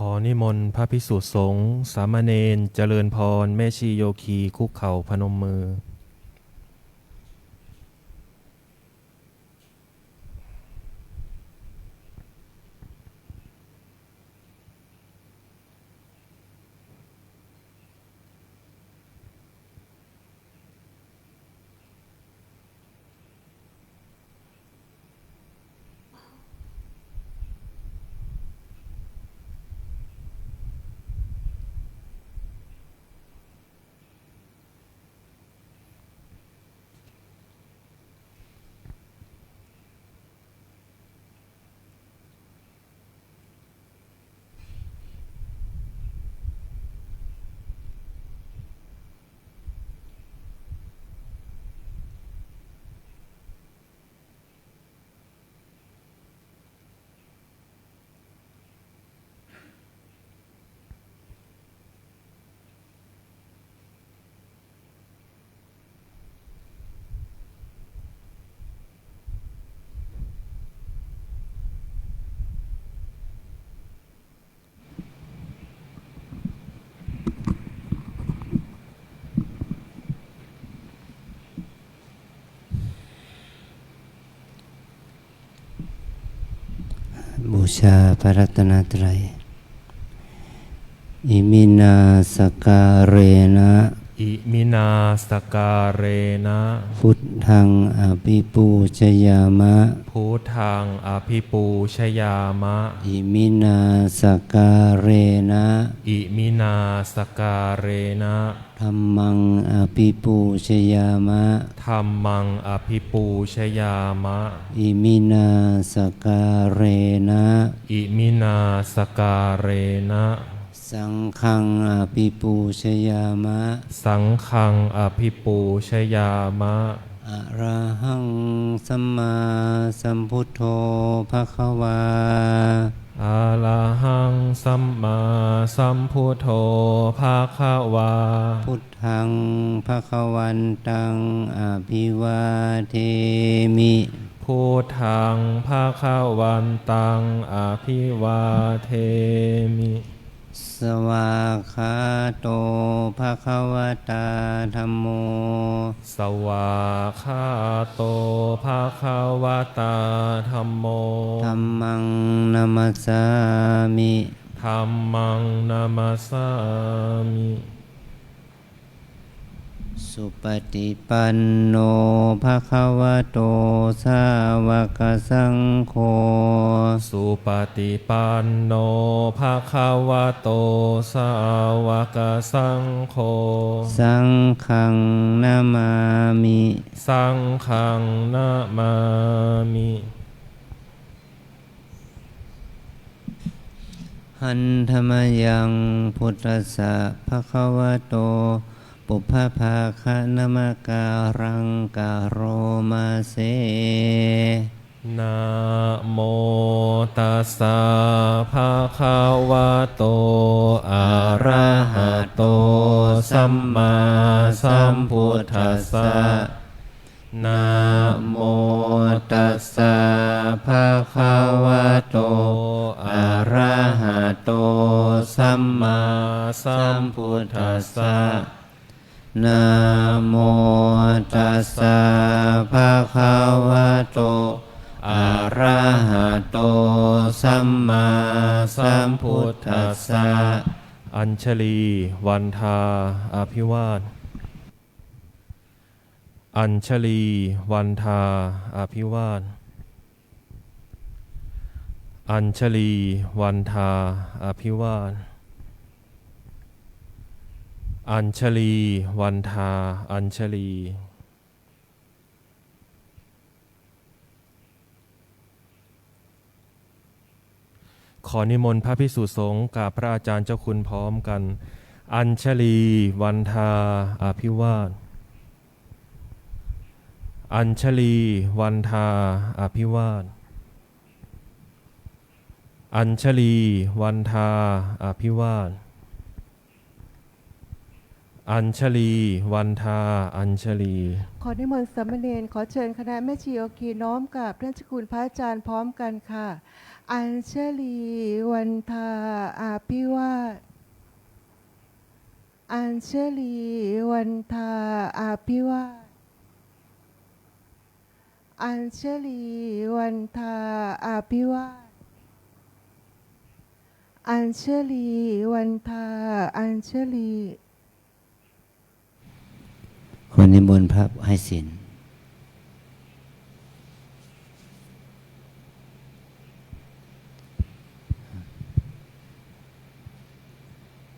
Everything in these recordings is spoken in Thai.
อนิมนต์พระภิกษุสงฆ์สามเณรเจริญพรแม่ชีโยคีคุกเข่าพนมมือบูชาพระรัตนตรัยอิมินาสการเรนะอิมินาสการเรนะพุทธังอภิปูชยามะพุทธังอภิปูชยามะอิมินาสการเรนะอิมินาสการเรนะธัมมังอภิปูชยามะธัมมังอภิปูชยามะอิมินาสการเรนะอิมินาสการเรนะสังฆังอภิปูชยามะสังฆังอภิปูชยามะอะระหังสัมมาสัมพุทโธภควาอะระหังสัมมาสัมพุทโธภาควาพุทธังภควันตังอภิวาเทมิพุทธังภาควันตังอภิวาเทมิสวากขาโตภควตาธัมโมสวากขาโตภาควตาธัมโมธัมมังนัมสสามิธัมมังนามัสสามิสุปฏิปันโนภควโตสาวกสังโฆสุปฏิปันโนภะคะวะโตสาวกสังโฆสังฆังนามามิสังฆังนะมามิหันธรรมยังพุทธัสสะภควโตปุพพภาคะนมการังกาโรมาเสนะโมตัสสะภะคะวะโตอะระหะโตสัมมาสัมพุทธัสสะนะโมตัสสะภะคะวะโตอะระหะโตสัมมาสัมพุทธัสสะนะโมตัสสะภะคะวะโตอะระหะโตสัมมาสัมพุทธัสสะอัญชลีวันทาอภิวาทอัญชลีวันทาอภิวาทอัญชลีวันทาอภิวาทอัญชลีวันทาอัญชลีขอนิมนต์พระภิกษุสงฆ์กับพระอาจารย์เจ้าคุณพร้อมกันอัญชลีวันทาอภิวาทอัญชลีวันทาอภิวาทอัญชลีวันทาอภิวาท อัญชลีวันทาอัญชลี ขอนิมนต์สามเณรขอเชิญคณะแม่ชีโอคีน้อมกับท่านเจ้าคุณพระอาจารย์พร้อมกันค่ะ อัญชลีวันทาอาภิวาทอัญชลีวันทาอาภิวาทอัญชลีวันทาอาภิวาทอัญชลีวันทาอัญชลีคนนิมนต์พระให้ศีล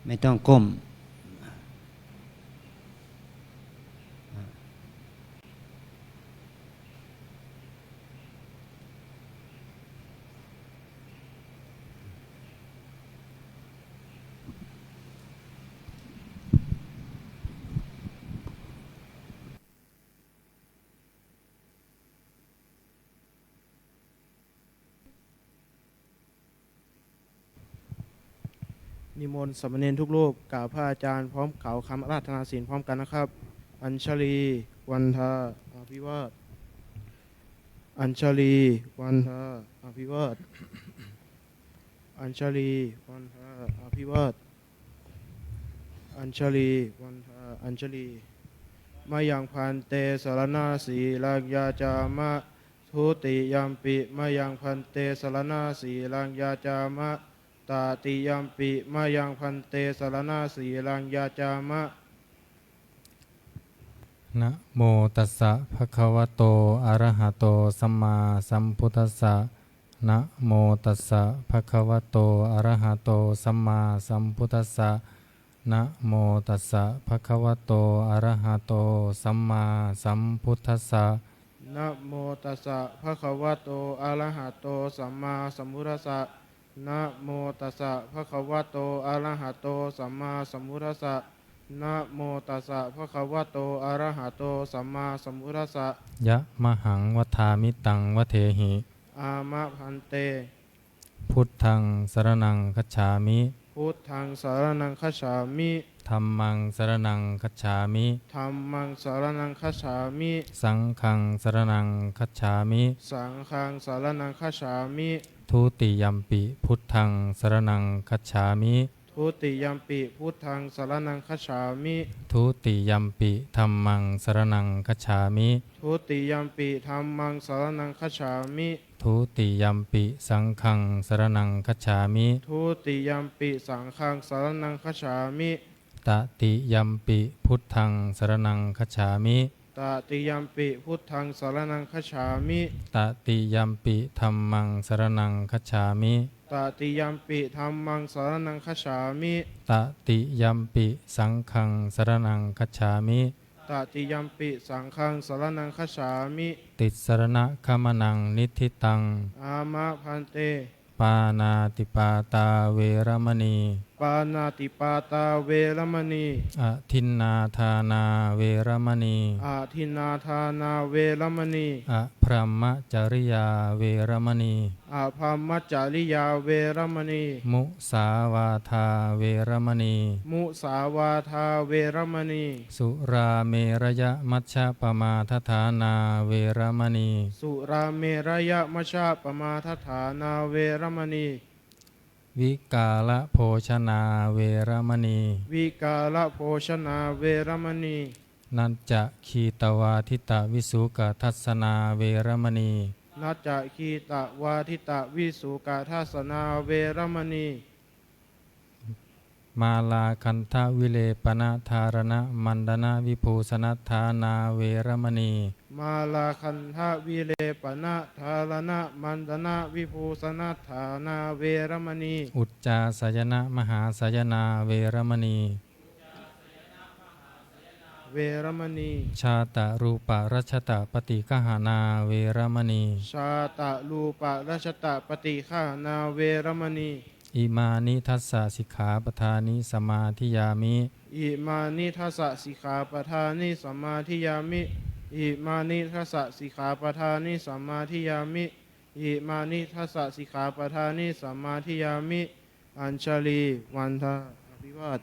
ไม่ต้องก้มนิมนต์สามเณรทุกรูปกล่าวพระอาจารย์พร้อมกล่าวคำอาราธนาศีลพร้อมกันนะครับ อัญชลีวันทาอาภิวาทอัญชลีวันทาอาภิวาทอัญชลีวันทาอาภิวาทอัญชลีวันทาอัญชลีมายังพันเตสรณาสีลังยาจามะทุติยัมปิมายังพันเตสรณาสีลังยาจามะตาติยัมปิมายังพันเตสรณาสีลังยาจามะ นะโมตัสสะภะคะวะโตอะระหะโตสัมมาสัมพุทธัสสะนะโมตัสสะภะคะวะโตอะระหะโตสัมมาสัมพุทธัสสะนะโมตัสสะภะคะวะโตอะระหะโตสัมมาสัมพุทธัสสะ นะโมตัสสะภะคะวะโตอะระหะโตสัมมาสัมพุทธัสสะนะโมตัสสะภะคะวะโตอะระหะโตสัมมาสัมพุทธัสสะนะโมตัสสะภะคะวะโตอะระหะโตสัมมาสัมพุทธัสสะ ยะมหังวัฏามิตังวะเทหิ อามะพันเต พุทธังสรณังคัจฉามิ พุทธังสารนังคัจฉามิ ธัมมังสรณังคัจฉามิ ธัมมังสารนังคัจฉามิ สังฆังสรณังคัจฉามิ สังฆังสารนังคัจฉามิ ทุติยัมปิพุทธังสรณังคัจฉามิ ทุติยัมปิพุทธังสารนังคัจฉามิ ทุติยัมปิธัมมังสรณังคัจฉามิ ทุติยัมปิธัมมังสารนังคัจฉามิ ทุติยัมปิสังฆังสรณังคัจฉามิ ทุติยัมปิสังฆังสารนังคัจฉามิ ตติยัมปิพุทธังสรณังคัจฉามิ ตติยัมปิพุทธังสารนังคัจฉามิ ตติยัมปิธัมมังสรณังคัจฉามิ ตติยัมปิธัมมังสารนังคัจฉามิ ตติยัมปิสังฆังสรณังคัจฉามิ ตติยัมปิสังฆังสารนังคัจฉามิ ติสรณะขมนังนิทิตัง อามะพันเต ปานาติปาตาเวรมณี ปานาติปาตาเวรมณี อทินนาทานาเวรมณี อาทินนาทานาเวรมณี อพรหมจริยาเวรมณี อาภามัจจาริยาเวรมณี มุสาวาทาเวรมณี มุสาวาทาเวรมณี สุราเมรยมัชฌะปมาทฐานาเวรมณี สุราเมรยมชาปมาทฐานาเวรมณี วิกาลโภชนาเวรมณี วิกาลโภชนาเวรมณี นัจจะคีตวาทิตวิสุกทัสนาเวรมณี นัจจะคีตะวาทิตะวิสุกาทัสนาเวรมณี มาลาคันทวิเลปนะธารณะมันดนะวิภูสนัทธานาเวรมณี มาลาคันทะวิเลปนะทารณะมันดนะวิภูสนัทธานาเวรมณี อุจจาสยนะมหาสยนาเวรมณี เวรมณี ชาตะรูปะรัชตะปฏิกหานาเวรมณี ชาตะลูปะรัชตะปฏิฆานาเวรมณี อิมานิทัสสะสิกขาปทานิสมาธิยามิ อิมานิทัสสะสิกขาปทานิสัมมาทิยามิอิมานิทัสสะสิกขาปทานิสัมมาทิยามิอิมานิทัสสะสิกขาปทานิสัมมาทิยามิ อัญชลีวันทาอภิวาท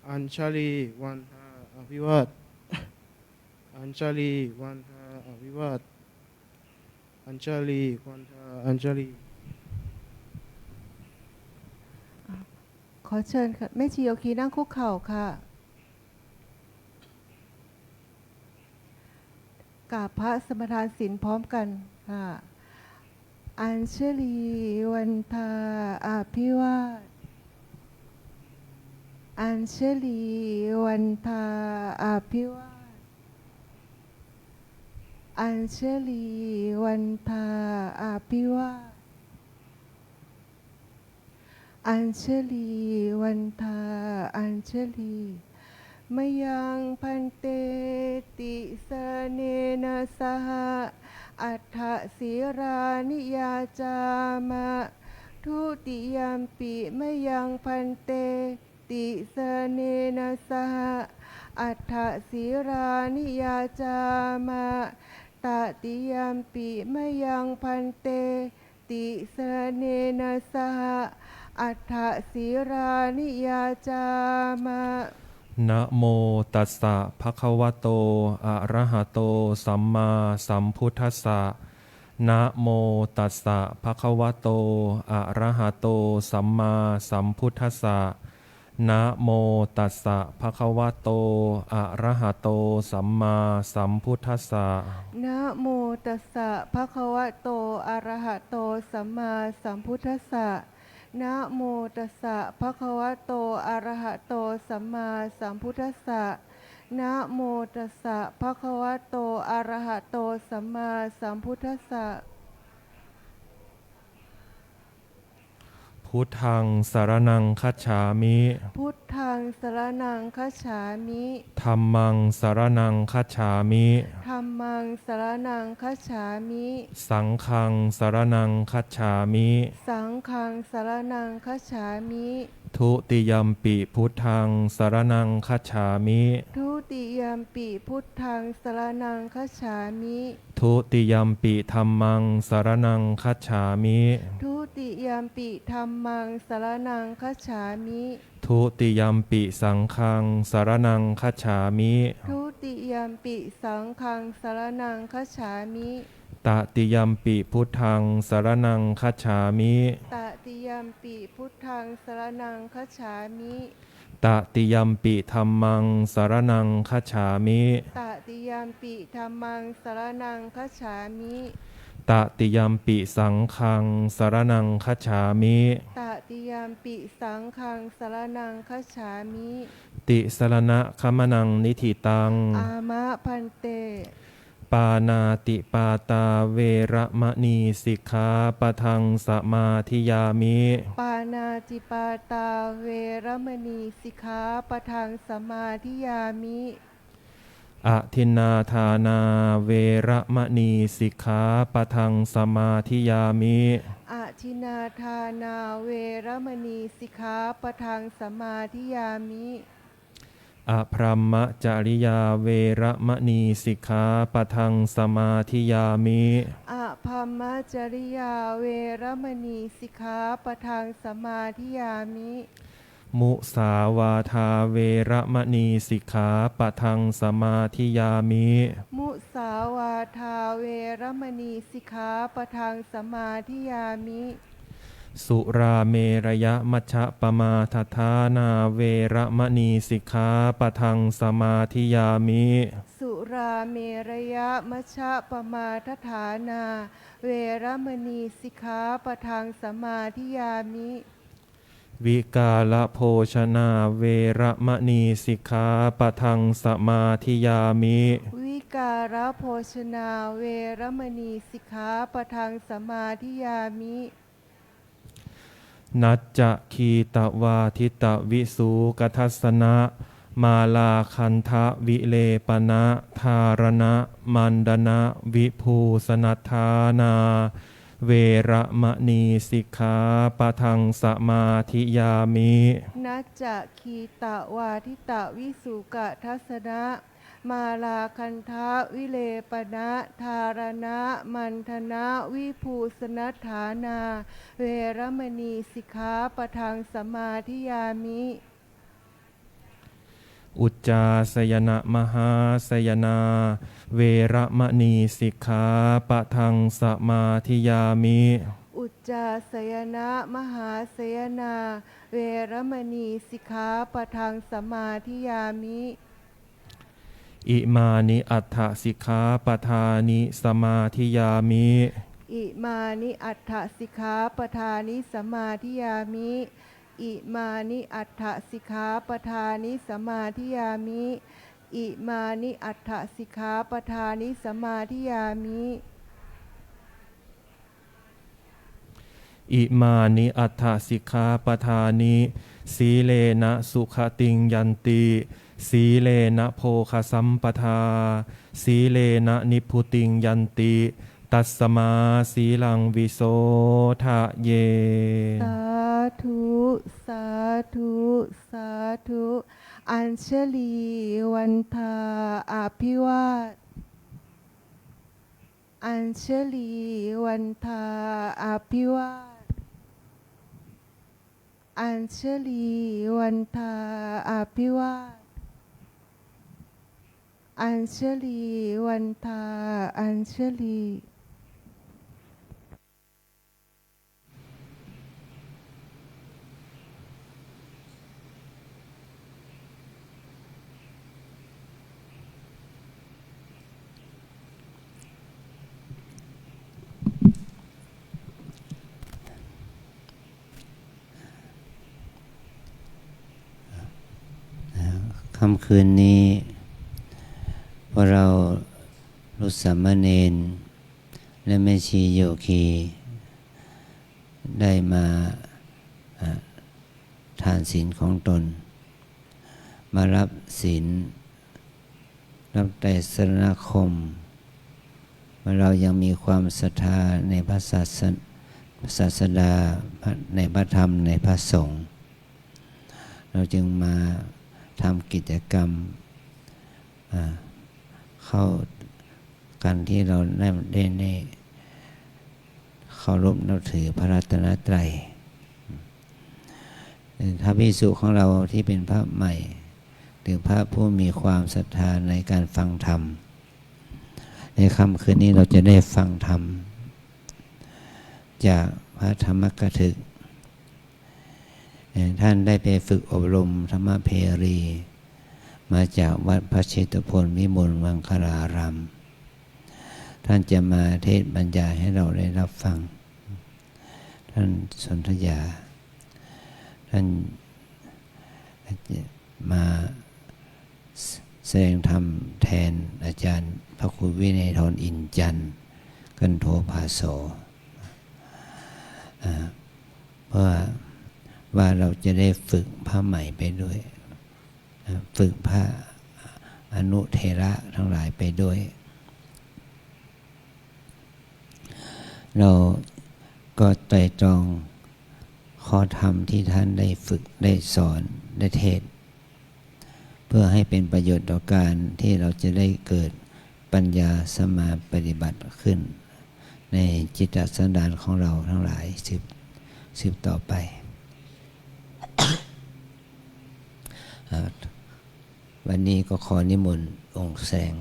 อัญชลีวันทาอภิวาทอัญชลีวันทาอภิวาทอัญชลีวันทาอัญชลี ขอเชิญค่ะแม่ชีโยคีนั่งคุกเข่าค่ะกราบพระสมทานศีลพร้อมกันค่ะอัญชลีวันทาอภิวาทอัญชลีวันทาอภิวาทอัญชลีวันทาอภิวาทอัญชลีวันทาอัญชลีมยังพันเตติสเนนะสหอัฏฐศิรานิยาจามะทุติยามปิมยังพันเตติสเนนะสหอัฏฐศิรานิยาจามะตติยามปิมยังพันเตติสเนนะสหอัฏฐศิรานิยาจามะ นะโมตัสสะภะคะวะโตอะระหะโตสัมมาสัมพุทธัสสะนะโมตัสสะภะคะวะโตอะระหะโตสัมมาสัมพุทธัสสะนะโมตัสสะภะคะวะโตอะระหะโตสัมมาสัมพุทธัสสะ นะโมตัสสะภะคะวะโตอะระหะโตสัมมาสัมพุทธัสสะนะโมตัสสะภะคะวะโตอะระหะโตสัมมาสัมพุทธัสสะนะโมตัสสะภะคะวะโตอะระหะโตสัมมาสัมพุทธัสสะ พุทธังสรณังคัจฉามิ พุทธังสรณังคัจฉามิ ธัมมังสรณังคัจฉามิ ธัมมังสรณังคัจฉามิ สังฆังสรณังคัจฉามิ สังฆังสรณังคัจฉามิ ทุติยัมปิพุทธังสรณังคัจฉามิ ทุติยมปิพุทธังสรณังคัจฉามิ ทุติยัมปิธัมมังสรณังคัจฉามิ ทุติยมปิธัมมังสรณังคัจฉามิ ทุติยัมปิสังฆังสรณังคัจฉามิ ทุติยมปิสังฆังสรณังคัจฉามิ ตติยัมปิพุทธังสรณังคัจฉามิ ตติยมปิพุทธังสรณังคัจฉามิ ตติยัมปิธัมมังสรณังคัจฉามิ ตติยมปิธัมมังสรณังคัจฉามิ ตติยัมปิสังฆังสรณังคัจฉามิ ตติยมปิสังฆังสรณังคัจฉามิ ติสรณะคมนังนิธิตัง อามะพันเต ปานาติปาตาเวระมะนีสิกขาปะทังสมาธิยามิ ปานาติปาตาเวรมณีสิกขาปะทังสมาธิยามิ อทินนาทานาเวระมะนีสิกขาปะทังสมาธิยามิ อาทินาทานาเวรมณีสิกขาปะทังสมาธิยามิ อพรหมจริยาเวระมะนีสิกขาปะทังสมาธิยามิ อาภัมมจริยาเวรมณีสิกขาปะทังสมาธิยามิ มุสาวาทาเวระมะนีสิกขาปะทังสมาธิยามิ มุสาวาทาเวรมณีสิกขาปะทังสมาธิยามิ สุราเมระยะมัชฌะปมาทฐานาเวระมะนีสิกขาปะทังสมาธิยามิ สุราเมรยะมัชฌะปมาทฐานา เวรมณีสิกขาปะทังสมาธิยามิ วิกาลโภชนาเวระมะนีสิกขาปะทังสมาธิยามิ วิการะโภชนาเวรมณีสิกขาปะทังสมาธิยามิ นัจจะคีตวาทิตวิสูกทัสสนะมาลาคันทะวิเลปนะธารณะมันดนะวิภูสนัทธานาเวระมะนีสิกขาปะทังสมาธิยามิ นัจจะคีตวาทิตวิสุกทัสสนะมาลาคันทะวิเลปนะธารณะมันธนะวิภูสนัฏฐานาเวรมณีสิกขาปะทังสมาธิยามิ อุจจาสยนะมหาสยนาเวระมณีสิกขาปะทังสมาธิยามิ อุจจาสยนะมหาสยนาเวรมณีสิกขาปะทังสมาธิยามิ อิมานิอัฏฐสิกขาปทานิสมาธิยามิ อิมานิอัฏฐสิกขาปทานิสมาธิยามิ อิมานิอัฏฐสิกขาปทานิสมาธิยามิ อิมานิอัฏฐสิกขาปทานิสมาธิยามิ อิมานิอัฏฐสิกขาปทานิสีเลนะสุขติงยันติสีเลนะโภคสัมปทาสีเลนะนิพพุติงยันติตัสสมาสีลังวิโสทะเย สาธุ สาธุ สาธุ อัญชลีวันทาอภิวาท อัญชลีวันทาอภิวาท อัญชลีวันทาอภิวาท อัญชลีวันทาอัญชลี ค่ำคืนนี้พวกเราลูกสามเณรและแม่ชีโยคีได้มาทานศีลของตน มารับศีลรับไตรสรณคมว่าเรายังมีความศรัทธาในพระศาสดาในพระธรรมในพระสงฆ์เราจึงมาทำกิจกรรมเข้ากันที่เราได้เคารพนับถือพระรัตนตรัยถ้าภิกษุของเราที่เป็นพระใหม่หรือพระผู้มีความศรัทธาในการฟังธรรมในค่ำคืนนี้เราจะได้ฟังธรรมจากพระธรรมกถึกท่านได้ไปฝึกอบรมธรรมเพรีมาจากวัดพระเชตพลวิมลมังคลารามท่านจะมาเทศน์บรรยายให้เราได้รับฟังท่านสนธยาท่านมาแสดงธรรมแทนอาจารย์พระครูวินัยธรอินจันทร์กันโทภาโสเพราะว่าเราจะได้ฝึกพระใหม่ไปด้วยฝึกพระอนุเทระทั้งหลายไปด้วยเราก็ไตร่ตรองข้อธรรมที่ท่านได้ฝึกได้สอนได้เทศน์เพื่อให้เป็นประโยชน์ต่อการที่เราจะได้เกิดปัญญาสมาปฏิบัติขึ้นในจิตตสันดานของเราทั้งหลายสืบต่อไป วันนี้ก็ขอนิมนต์องค์แสง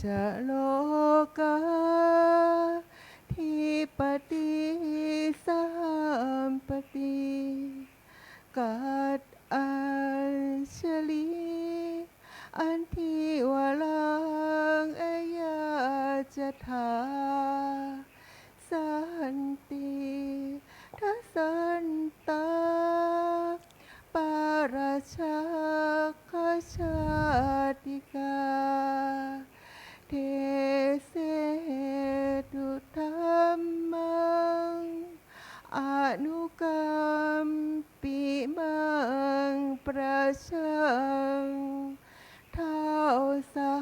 จะโลกาทิปติสามปติกัดอัญชลีอันทิวลังอายาจะทาสันติทัสสันตาปาราชาคชาติกาเทเสตุธรรมังอนุกรรมปิมังประชังเท้าสา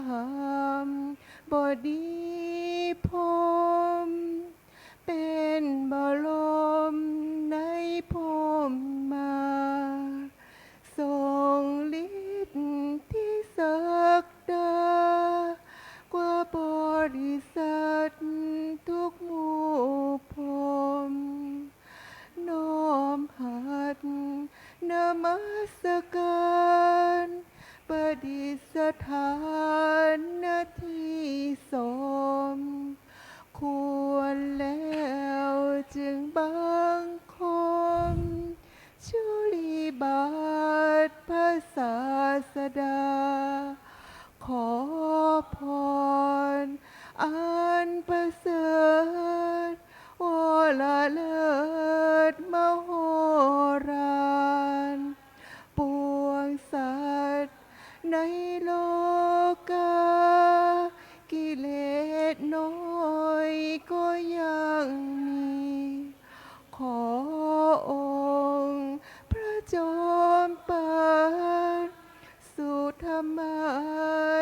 มบดีพรหมเป็นบรมในพรหมมาทรงฤทธิ์ที่ศักดากว่าบริษัททุกหมู่พรหมน้อมหัดนมัสการประดิษฐานหน้าที่สมควรแล้วจึงบังคมชุลีบาทพระศาสดาขอพรอันประเสริฐโอละเลิศมโหฬารปวงสัตว์ในโลกากิเลสน้อยก็ยังมีขอองค์พระจอมปานสุธรรมา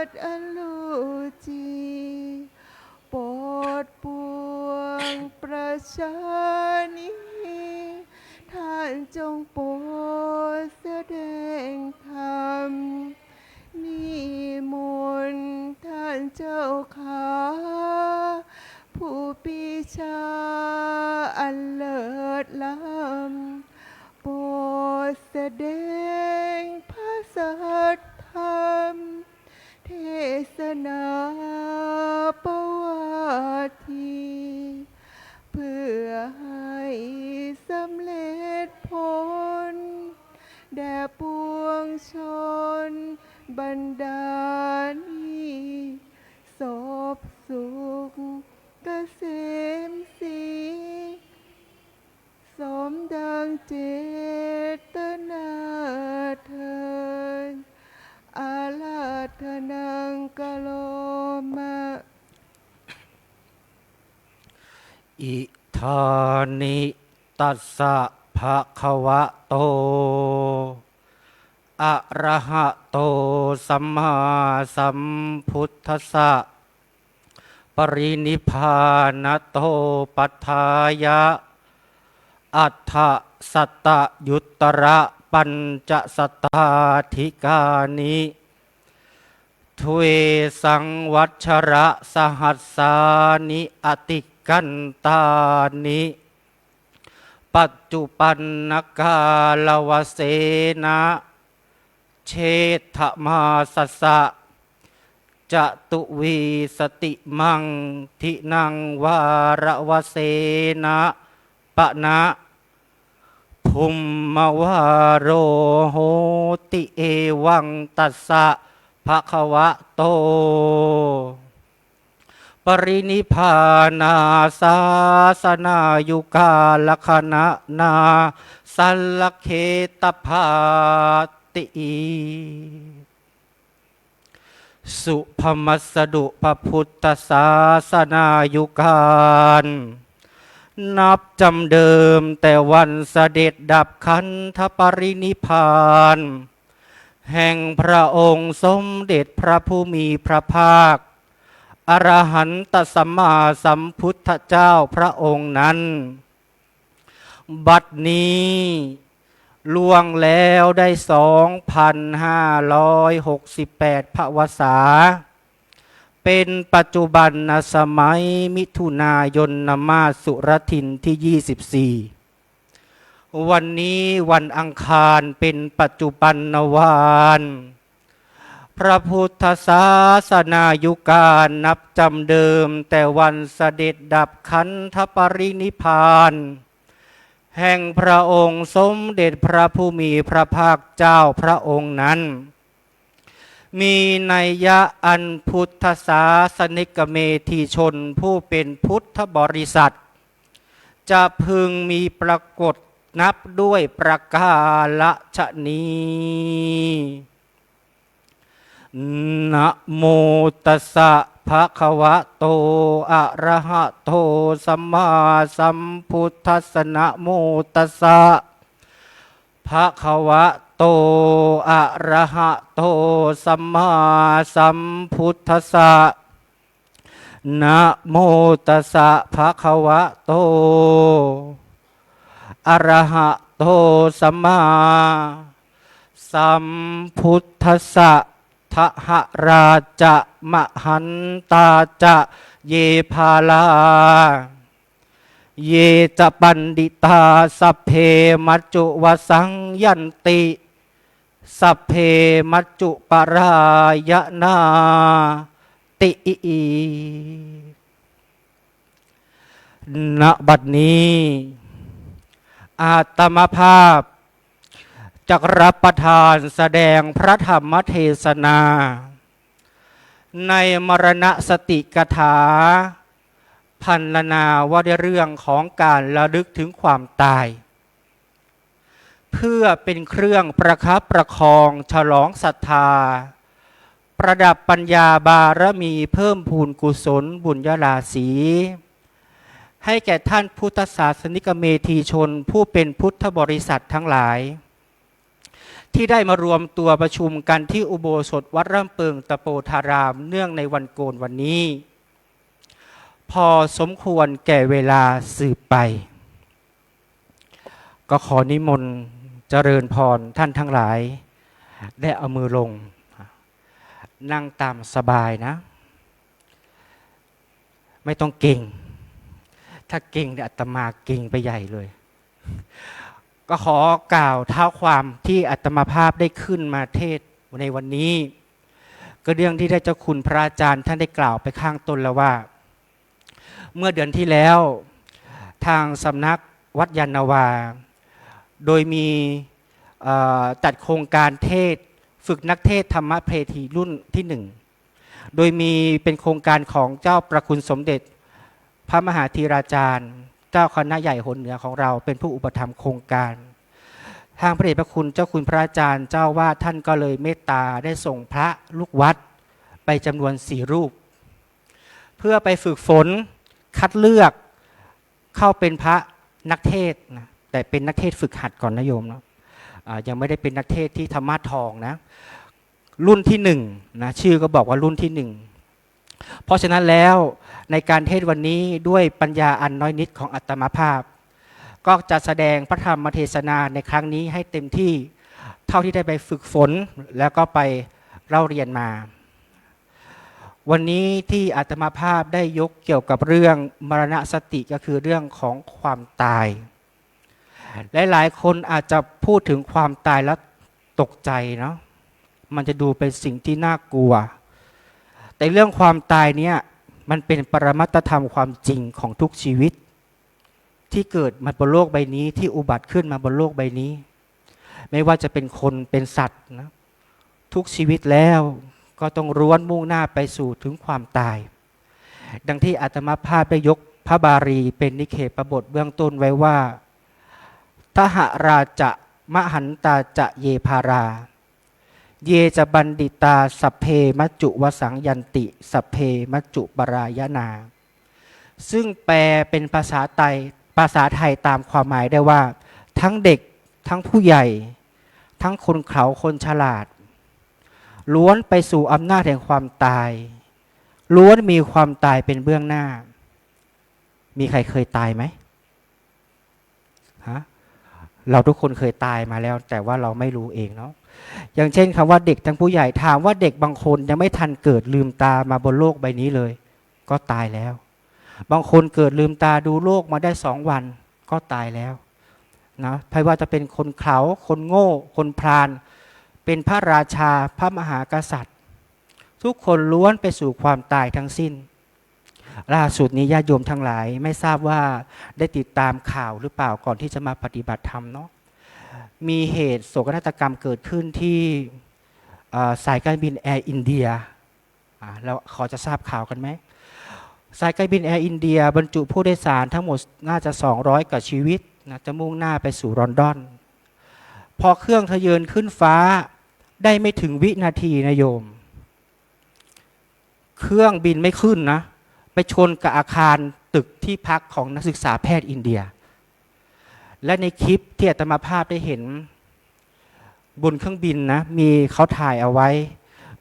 สอันลูจีโปรดปวงประชานิท่านจงโปรดแสดงธรรมนิมนต์ท่านเจ้าขาผู้ปีชาอันเลิศล้ำโปรดแสดงพระสัทธรรมเทศนาประวัติเพื่อให้สำเร็จผลแด่ปวงชนบรรดานี้ศพสุขเกษมศรีสมดังเจตนาเถิดอาราธนังกะโลมะ อิธานิตัสสะภะคะวะโตอะระหะโตสัมมาสัมพุทธัสสะปรินิพพานโตปัฏฐายะอัฏฐสัตตยุตระปัญจสัตถาธิกานิทเวสังวัชระสหัสสานิอติกันตานิปัจจุปันนกาลวเสนะเชษฐมาสัสสะจตุวีสติมังทินังวารวเสนะปะนะภูมวารโรโหติเอวังตัสสะภะคะวะโตปรินิพพานาศาสนายุกาลคณะนาสัลลเคตภาติสุภมัสสดุพระพุทธศาสนายุกาลนับจำเดิมแต่วันเสด็จดับขันธปรินิพพานแห่งพระองค์สมเด็จพระผู้มีพระภาคอรหันตสัมมาสัมพุทธเจ้าพระองค์นั้นบัดนี้ล่วงแล้วได้ 2,568 พระวษาเป็นปัจจุบันสมัยมิถุนายนมาสุรทินที่ 24วันนี้วันอังคารเป็นปัจจุบันวาน พระพุทธศาสนายุการนับจำเดิมแต่วันเสด็จดับขันธปรินิพพาน แห่งพระองค์สมเด็จพระผู้มีพระภาคเจ้าพระองค์นั้น มีนัยยะอันพุทธศาสนิกเมธีชนผู้เป็นพุทธบริษัท จะพึงมีปรากฏนับด้วยประกาศนี้นะโมตัสสะภะคะวะโตอะระหะโตสัมมาสัมพุทธัสสะนะโมตัสสะภะคะวะโตอะระหะโตสัมมาสัมพุทธัสสะนะโมตัสสะภะคะวะโตอะระหะโตสัมมาสัมพุทธัสสะทหราจะมหันตาจะเยภาลาเยจะปันดิตาสัพเพมัจจุวสังยันติสัพเพมัจจุปรายนาติณบัดนี้อาตมาภาพจักรับประทานแสดงพระธรรมเทศนา ในมรณสติกถาพันลนาว่าด้วยเรื่องของการระลึกถึงความตาย เพื่อเป็นเครื่องประคับประคองฉลองศรัทธา ประดับปัญญาบารมีเพิ่มพูนกุศลบุญญาราศีให้แก่ท่านพุทธศาสนิกเมธีชนผู้เป็นพุทธบริษัททั้งหลายที่ได้มารวมตัวประชุมกันที่อุโบสถวัดร่ำเปิงตะโปธารามเนื่องในวันโกนวันนี้พอสมควรแก่เวลาสืบไปก็ขอนิมนต์เจริญพรท่านทั้งหลายได้เอามือลงนั่งตามสบายนะไม่ต้องเก่งถ้าเก่งเนี่ยอาตมาเก่งไปใหญ่เลยก็ขอกล่าวเท้าความที่อาตมาภาพได้ขึ้นมาเทศในวันนี้ก็เรื่องที่ได้เจ้าคุณพระอาจารย์ท่านได้กล่าวไปข้างต้นแล้วว่าเมื่อเดือนที่แล้วทางสำนักวัดยานนาวาโดยมีจัดโครงการเทศฝึกนักเทศธรรมเพทีรุ่นที่1โดยมีเป็นโครงการของเจ้าประคุณสมเด็จพระมหาธีราจารย์เจ้าคณะใหญ่หนเหนือของเราเป็นผู้อุปถัมภ์โครงการทางพระเดชพระคุณเจ้าคุณพระอาจารย์เจ้าว่าท่านก็เลยเมตตาได้ส่งพระลูกวัดไปจำนวน4 รูปเพื่อไปฝึกฝนคัดเลือกเข้าเป็นพระนักเทศนะแต่เป็นนักเทศฝึกหัดก่อนนะโยมเนาะยังไม่ได้เป็นนักเทศที่ธรรมะทองนะรุ่นที่1นะชื่อก็บอกว่ารุ่นที่1เพราะฉะนั้นแล้วในการเทศวันนี้ด้วยปัญญาอันน้อยนิดของอาตมาภาพก็จะแสดงพระธรรมเทศนาในครั้งนี้ให้เต็มที่เท่าที่ได้ไปฝึกฝนแล้วก็ไปเล่าเรียนมาวันนี้ที่อาตมาภาพได้ยกเกี่ยวกับเรื่องมรณสติก็คือเรื่องของความตายหลายคนอาจจะพูดถึงความตายแล้วตกใจเนาะมันจะดูเป็นสิ่งที่น่ากลัวแต่เรื่องความตายเนี่ยมันเป็นปรมัตถธรรมความจริงของทุกชีวิตที่เกิดมาบนโลกใบนี้ที่อุบัติขึ้นมาบนโลกใบนี้ไม่ว่าจะเป็นคนเป็นสัตว์นะทุกชีวิตแล้วก็ต้องร้วนมุ่งหน้าไปสู่ถึงความตายดังที่อาตมาภาพได้ยกพระบาลีเป็นนิเคปบทเบื้องต้นไว้ว่าทหราจะมหันตาจะเยภาราเยจะบันดิตาสัพเพมัจจุวสังยันติสัพเพมัจจุปรายนาซึ่งแปลเป็นภาษาไทยตามความหมายได้ว่าทั้งเด็กทั้งผู้ใหญ่ทั้งคนเขาคนฉลาดล้วนไปสู่อำนาจแห่งความตายล้วนมีความตายเป็นเบื้องหน้ามีใครเคยตายไหมฮะเราทุกคนเคยตายมาแล้วแต่ว่าเราไม่รู้เองเนาะอย่างเช่นคำว่าเด็กทั้งผู้ใหญ่ถามว่าเด็กบางคนยังไม่ทันเกิดลืมตามาบนโลกใบนี้เลยก็ตายแล้วบางคนเกิดลืมตาดูโลกมาได้2 วันก็ตายแล้วนะไม่ว่าจะเป็นคนเขาคนโง่คนพราหมณ์เป็นพระราชาพระมหากษัตริย์ ทุกคนล้วนไปสู่ความตายทั้งสิ้นล่าสุดนี้ญาติโยมทั้งหลายไม่ทราบว่าได้ติดตามข่าวหรือเปล่าก่อนที่จะมาปฏิบัติธรรมเนาะมีเหตุโศกนาฏกรรมเกิดขึ้นที่สายการบินแอร์อินเดียแล้วเขาจะทราบข่าวกันไหมสายการบินแอร์อินเดียบรรจุผู้โดยสารทั้งหมดน่าจะ200กว่าชีวิตนะจะมุ่งหน้าไปสู่ลอนดอนพอเครื่องทะเยอขึ้นฟ้าได้ไม่ถึงวินาทีนะโยมเครื่องบินไม่ขึ้นนะไปชนกับอาคารตึกที่พักของนักศึกษาแพทย์อินเดียและในคลิปที่อาตมาภาพได้เห็นบนเครื่องบินนะมีเขาถ่ายเอาไว้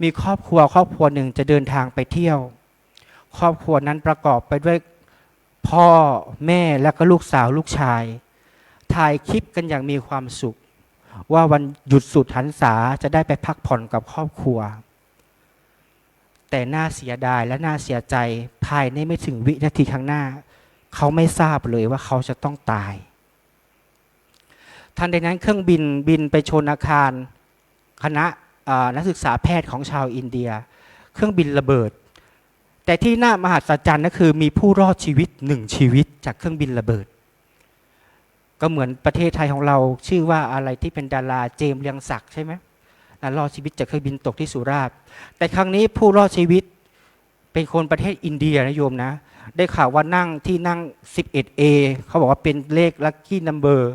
มีครอบครัวหนึ่งจะเดินทางไปเที่ยวครอบครัวนั้นประกอบไปด้วยพ่อแม่และก็ลูกสาวลูกชายถ่ายคลิปกันอย่างมีความสุขว่าวันหยุดสุดหันษาจะได้ไปพักผ่อนกับครอบครัวแต่น่าเสียดายและน่าเสียใจภายในไม่ถึงวินาทีข้างหน้าเขาไม่ทราบเลยว่าเขาจะต้องตายทันใดนั้นเครื่องบินไปชนอาคารคณะนักศึกษาแพทย์ของชาวอินเดียเครื่องบินระเบิดแต่ที่น่ามหัศจรรย์ก็คือมีผู้รอดชีวิต1ชีวิตจากเครื่องบินระเบิดก็เหมือนประเทศไทยของเราชื่อว่าอะไรที่เป็นดาราเจมส์เรืองศักดิ์ใช่ไหมรอดชีวิตจากเครื่องบินตกที่สุราษฎร์แต่ครั้งนี้ผู้รอดชีวิตเป็นคนประเทศอินเดียนะโยมนะได้ข่าวว่านั่งที่นั่ง 11A เขาบอกว่าเป็นเลขลัคกี้นัมเบอร์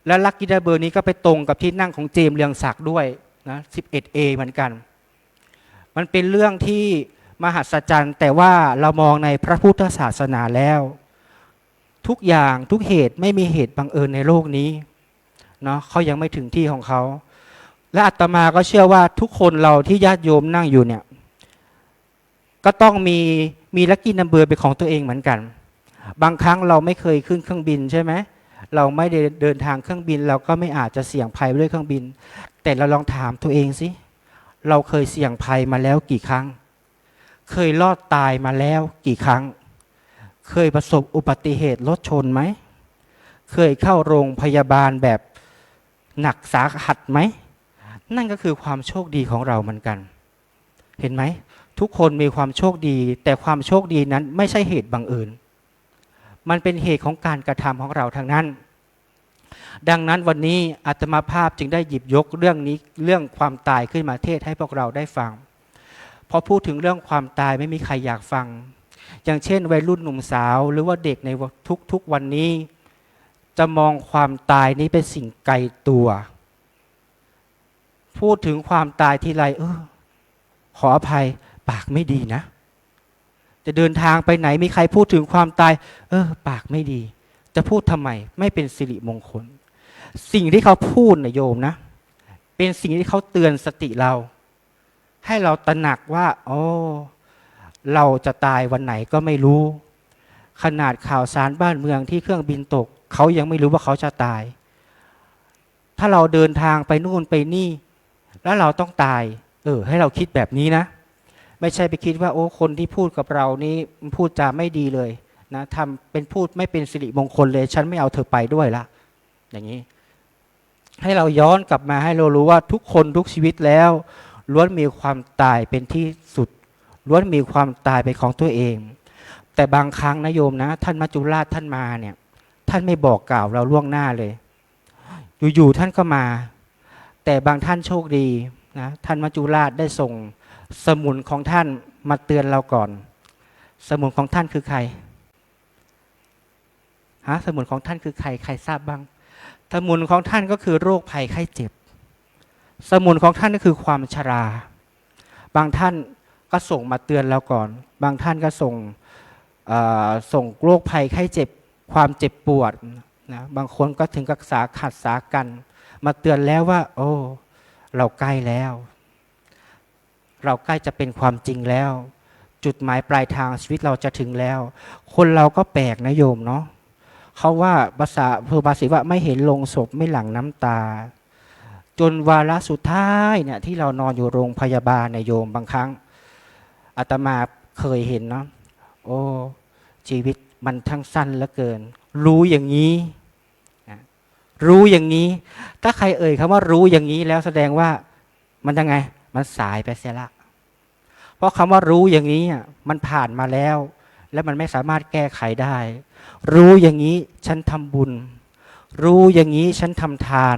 และลัคกี้นัมเบอร์นี้ก็ไปตรงกับที่นั่งของเจมส์เรืองศักดิ์ด้วยนะ 11A เหมือนกันมันเป็นเรื่องที่มหัศจรรย์แต่ว่าเรามองในพระพุทธศาสนาแล้วทุกอย่างทุกเหตุไม่มีเหตุบังเอิญในโลกนี้เนาะเขายังไม่ถึงที่ของเขาและอาตมาก็เชื่อว่าทุกคนเราที่ญาติโยมนั่งอยู่เนี่ยก็ต้องมีลัคกี้นัมเบอร์เป็นของตัวเองเหมือนกันบางครั้งเราไม่เคยขึ้นเครื่องบินใช่ไหมเราไม่ได้เดินทางเครื่องบินเราก็ไม่อาจจะเสี่ยงภัยด้วยเครื่องบินแต่เราลองถามตัวเองสิเราเคยเสี่ยงภัยมาแล้วกี่ครั้งเคยรอดตายมาแล้วกี่ครั้งเคยประสบอุบัติเหตุรถชนไหมเคยเข้าโรงพยาบาลแบบหนักสาหัสไหมนั่นก็คือความโชคดีของเราเหมือนกันเห็นไหมทุกคนมีความโชคดีแต่ความโชคดีนั้นไม่ใช่เหตุบังเอิญมันเป็นเหตุของการกระทำของเราทางนั้นดังนั้นวันนี้อาตมาภาพจึงได้หยิบยกเรื่องนี้เรื่องความตายขึ้นมาเทศให้พวกเราได้ฟังพอพูดถึงเรื่องความตายไม่มีใครอยากฟังอย่างเช่นวัยรุ่นหนุ่มสาวหรือว่าเด็กในทุกวันนี้จะมองความตายนี้เป็นสิ่งไกลตัวพูดถึงความตายทีไรขออภัยปากไม่ดีนะจะเดินทางไปไหนมีใครพูดถึงความตายปากไม่ดีจะพูดทำไมไม่เป็นสิริมงคลสิ่งที่เขาพูดนะโยมนะเป็นสิ่งที่เขาเตือนสติเราให้เราตระหนักว่าเราจะตายวันไหนก็ไม่รู้ขนาดข่าวสารบ้านเมืองที่เครื่องบินตกเขายังไม่รู้ว่าเขาจะตายถ้าเราเดินทางไปนู่นไปนี่แล้วเราต้องตายให้เราคิดแบบนี้นะไม่ใช่ไปคิดว่าคนที่พูดกับเรานี้พูดจาไม่ดีเลยนะทำเป็นพูดไม่เป็นสิริมงคลเลยฉันไม่เอาเธอไปด้วยละอย่างนี้ให้เราย้อนกลับมาให้เรารู้ว่าทุกคนทุกชีวิตแล้วล้วนมีความตายเป็นที่สุดล้วนมีความตายเป็นของตัวเองแต่บางครั้งนะโยมนะท่านมัจจุราชท่านมาเนี่ยท่านไม่บอกกล่าวเราล่วงหน้าเลยอยู่ๆท่านก็มาแต่บางท่านโชคดีนะท่านมัจจุราชได้ส่งสมุนของท่านมาเตือนเราก่อนสมุนของท่านคือใครสมุนของท่านคือใครใครทราบบ้างสมุนของท่านก็คือโรคภัยไข้เจ็บสมุนของท่านก็คือความชราบางท่านก็ส่งมาเตือนเราก่อนบางท่านก็ส่งโรคภัยไข้เจ็บความเจ็บปวดนะบางคนก็ถึงกับสาหัสสากันมาเตือนแล้วว่าเราใกล้แล้วเราใกล้จะเป็นความจริงแล้วจุดหมายปลายทางชีวิตเราจะถึงแล้วคนเราก็แปลกนะโยมเนาะเขาว่าภาษาบาลีว่าไม่เห็นโลงศพไม่หลั่งน้ำตาจนวาระสุดท้ายเนี่ยที่เรานอนอยู่โรงพยาบาลเนี่ยโยมบางครั้งอาตมาเคยเห็นเนาะชีวิตมันทั้งสั้นเหลือเกินรู้อย่างนี้รู้อย่างนี้ถ้าใครคำว่ารู้อย่างนี้แล้วแสดงว่ามันยังไงมันสายไปเสียละพ ราะคำว่ารู้อย่างนี้มันผ่านมาแล้ว และมันไม่สามารถแก้ไขได้ รู้อย่างนี้ฉันทำบุญ รู้อย่างนี้ฉันทำทาน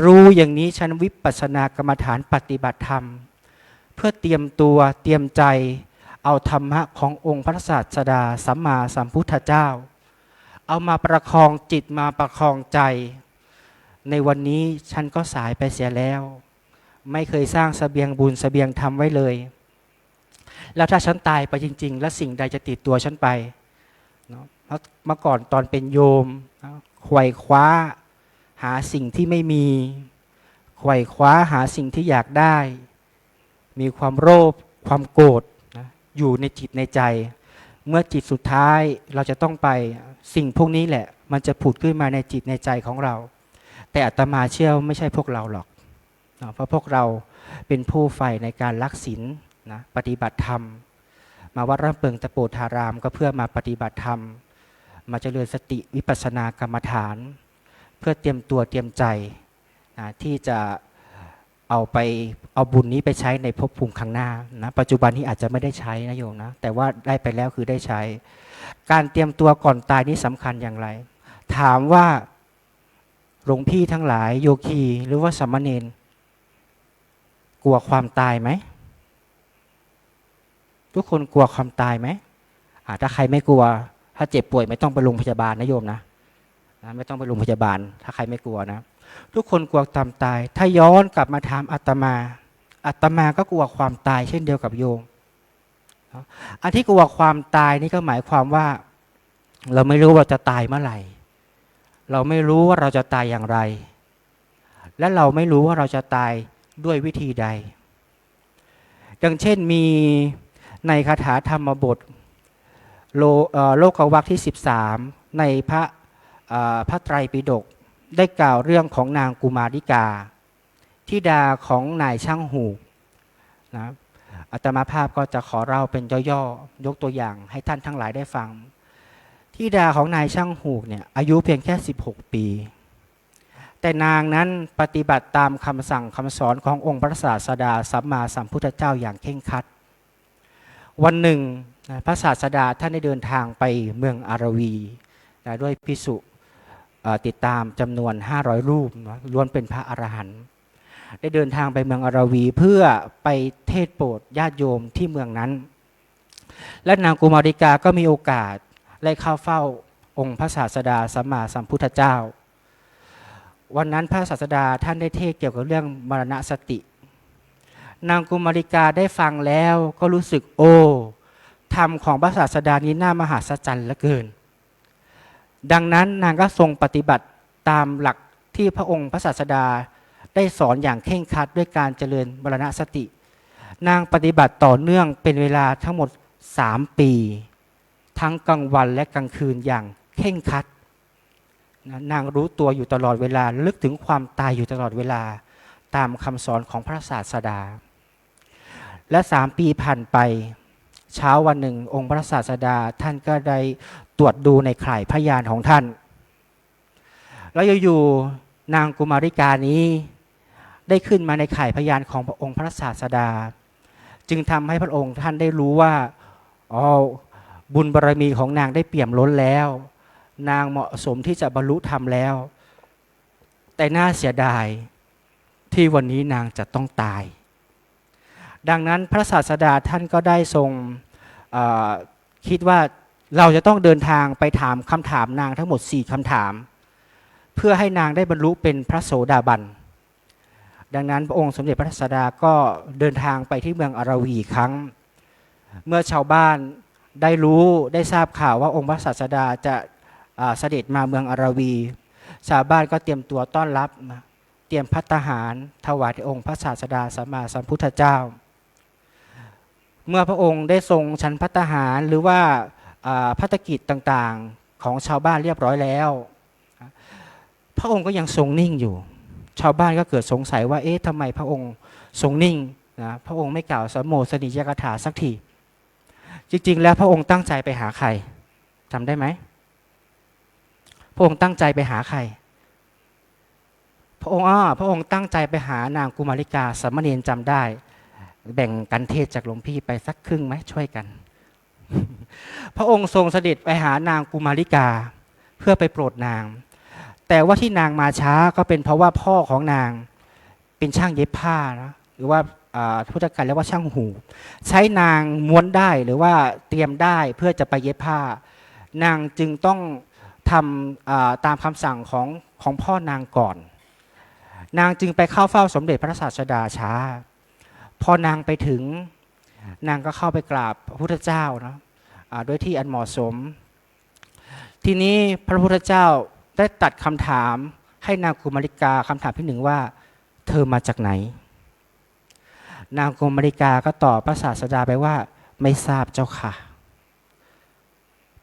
รู้อย่างนี้ฉันวิปัสสนากรรมฐานปฏิบัติธรรม เพื่อเตรียมตัวเตรียมใจเอาธรรมะขององค์พระศาสดาสัมมาสัมพุทธเจ้าเอามาประคองจิตมาประคองใจ ในวันนี้ฉันก็สายไปเสียแล้ว ไม่เคยสร้างเสบียงบุญเสบียงธรรมไว้เลยแล้วถ้าฉันตายไปจริงๆแล้วสิ่งใดจะติดตัวฉันไปเนาะเมื่อก่อนตอนเป็นโยมไขว่คว้าหาสิ่งที่ไม่มีไขว่คว้าหาสิ่งที่อยากได้มีความโลภความโกรธนะอยู่ในจิตในใจ เมื่อจิตสุดท้ายเราจะต้องไปสิ่งพวกนี้แหละมันจะผุดขึ้นมาในจิตในใจของเราแต่อาตมาเชื่อไม่ใช่พวกเราหรอกเพราะพวกเราเป็นผู้ใฝ่ในการรักศีลนะปฏิบัติธรรมมาวัดร่ำเปิงตะโปธารามก็เพื่อมาปฏิบัติธรรมมาเจริญสติวิปัสสนากรรมฐาน เพื่อเตรียมตัวเตรียมใจนะที่จะเอาบุญนี้ไปใช้ในภพภูมิข้างหน้านะปัจจุบันนี้อาจจะไม่ได้ใช้นะโยมนะแต่ว่าได้ไปแล้วคือได้ใช้ การเตรียมตัวก่อนตายนี้สำคัญอย่างไรถามว่าหลวงพี่ทั้งหลายโยคีหรือว่าสามเณรกลัวความตายไหมทุกคนกลัวความตายไหมถ้าใครไม่กลัวถ้าเจ็บป่วยไม่ต้องไปโรงพยาบาลนะโยมนะไม่ต้องไปโรงพยาบาลถ้าใครไม่กลัวนะทุกคนกลัวความตายถ้าย้อนกลับมาถามอาตมาก็กลัวความตายเช่นเดียวกับโยมอันที่กลัวความตายนี่ก็หมายความว่าเราไม่รู้ว่าจะตายเมื่อไหร่เราไม่รู้ว่าเราจะตายอย่างไรและเราไม่รู้ว่าเราจะตายด้วยวิธีใดอย่างเช่นมีในคาถาธรรมบทโลกวรรคที่13ในพระไตรปิฎกได้กล่าวเรื่องของนางกุมาริกาธิดาของนายช่างหูนะอาตมาภาพก็จะขอเล่าเป็นย่อๆยกตัวอย่างให้ท่านทั้งหลายได้ฟังธิดาของนายช่างหูเนี่ยอายุเพียงแค่16 ปีแต่นางนั้นปฏิบัติตามคำสั่งคำสอนขององค์พระศาสดาสัมมาสัมพุทธเจ้าอย่างเคร่งครัดวันหนึ่งพระศาสดาท่านได้เดินทางไปเมืองอารวีด้วยภิกษุติดตามจำนวน500 รูปล้วนเป็นพระอรหันต์ได้เดินทางไปเมืองอารวีเพื่อไปเทศโปรดญาติโยมที่เมืองนั้นและนางกุมาริกาก็มีโอกาสได้เข้าเฝ้าองค์พระศาสดาสัมมาสัมพุทธเจ้าวันนั้นพระศาสดาท่านได้เทศเกี่ยวกับเรื่องมรณสตินางกุมาริกาได้ฟังแล้วก็รู้สึกโอ้ธรรมของพระศาสดานี้น่ามหัศจรรย์เหลือเกินดังนั้นนางก็ทรงปฏิบัติตามหลักที่พระองค์พระศาสดาได้สอนอย่างเคร่งครัดด้วยการเจริญมรณสตินางปฏิบัติต่อเนื่องเป็นเวลาทั้งหมด3 ปีทั้งกลางวันและกลางคืนอย่างเคร่งครัดนางรู้ตัวอยู่ตลอดเวลาลึกถึงความตายอยู่ตลอดเวลาตามคำสอนของพระศาสดาและ3 ปีผ่านไปเช้าวันหนึ่งองค์พระศาสดาท่านก็ได้ตรวจดูในข่ายพยานของท่านแล้วอยู่ๆนางกุมาริกานี้ได้ขึ้นมาในข่ายพยานของพระองค์พระศาสดาจึงทำให้พระองค์ท่านได้รู้ว่าบุญบารมีของนางได้เปี่ยมล้นแล้วนางเหมาะสมที่จะบรรลุธรรมแล้วแต่น่าเสียดายที่วันนี้นางจะต้องตายดังนั้นพระศาสดาท่านก็ได้ทรงคิดว่าเราจะต้องเดินทางไปถามคำถามนางทั้งหมด4 คำถามเพื่อให้นางได้บรรลุเป็นพระโสดาบันดังนั้นพระองค์สมเด็จพระศาสดาก็เดินทางไปที่เมืองอารวีอีกครั้งเมื่อชาวบ้านได้รู้ได้ทราบข่าวว่าองค์พระศาสดาจะเสด็จมาเมืองอารวีชาวบ้านก็เตรียมตัวต้อนรับเตรียมภัตตาหารถวายแด่องค์พระศาสดาสัมมาสัมพุทธเจ้าเมื่อพระองค์ได้ทรงฉันภัตตาหารหรือว่าภัตกิจต่างๆของชาวบ้านเรียบร้อยแล้วพระองค์ก็ยังทรงนิ่งอยู่ชาวบ้านก็เกิดสงสัยว่าเอ๊ะทำไมพระองค์ทรงนิ่งนะพระองค์ไม่กล่าวสัมโมสนิยกถาสักทีจริงๆแล้วพระองค์ตั้งใจไปหาใครจำได้ไหมพระองค์ตั้งใจไปหาใครพระองค์ตั้งใจไปหานางกุมาริกาสามเณรจำได้ แบ่งกันเทศจากหลวงพี่ไปสักครึ่งไหมช่วยกัน พระองค์ทรงเสด็จไปหานางกุมาริกาเพื่อไปโปรดนาง แต่ว่าที่นางมาช้าก็เป็นเพราะว่าพ่อของนางเป็นช่างเย็บผ้านะหรือว่าพุทธการเรียกว่าช่างหูใช้นางม้วนได้หรือว่าเตรียมได้เพื่อจะไปเย็บผ้านางจึงต้องทำตามคำสั่งของพ่อนางก่อนนางจึงไปเข้าเฝ้าสมเด็จพระศาสดาช้าพอนางไปถึงนางก็เข้าไปกราบพระพุทธเจ้านะด้วยที่อันเหมาะสมทีนี้พระพุทธเจ้าได้ตัดคำถามให้นางกุมาริกาคำถามที่หนึ่งว่าเธอมาจากไหนนางกุมาริกาก็ตอบพระศาสดาไปว่าไม่ทราบเจ้าค่ะ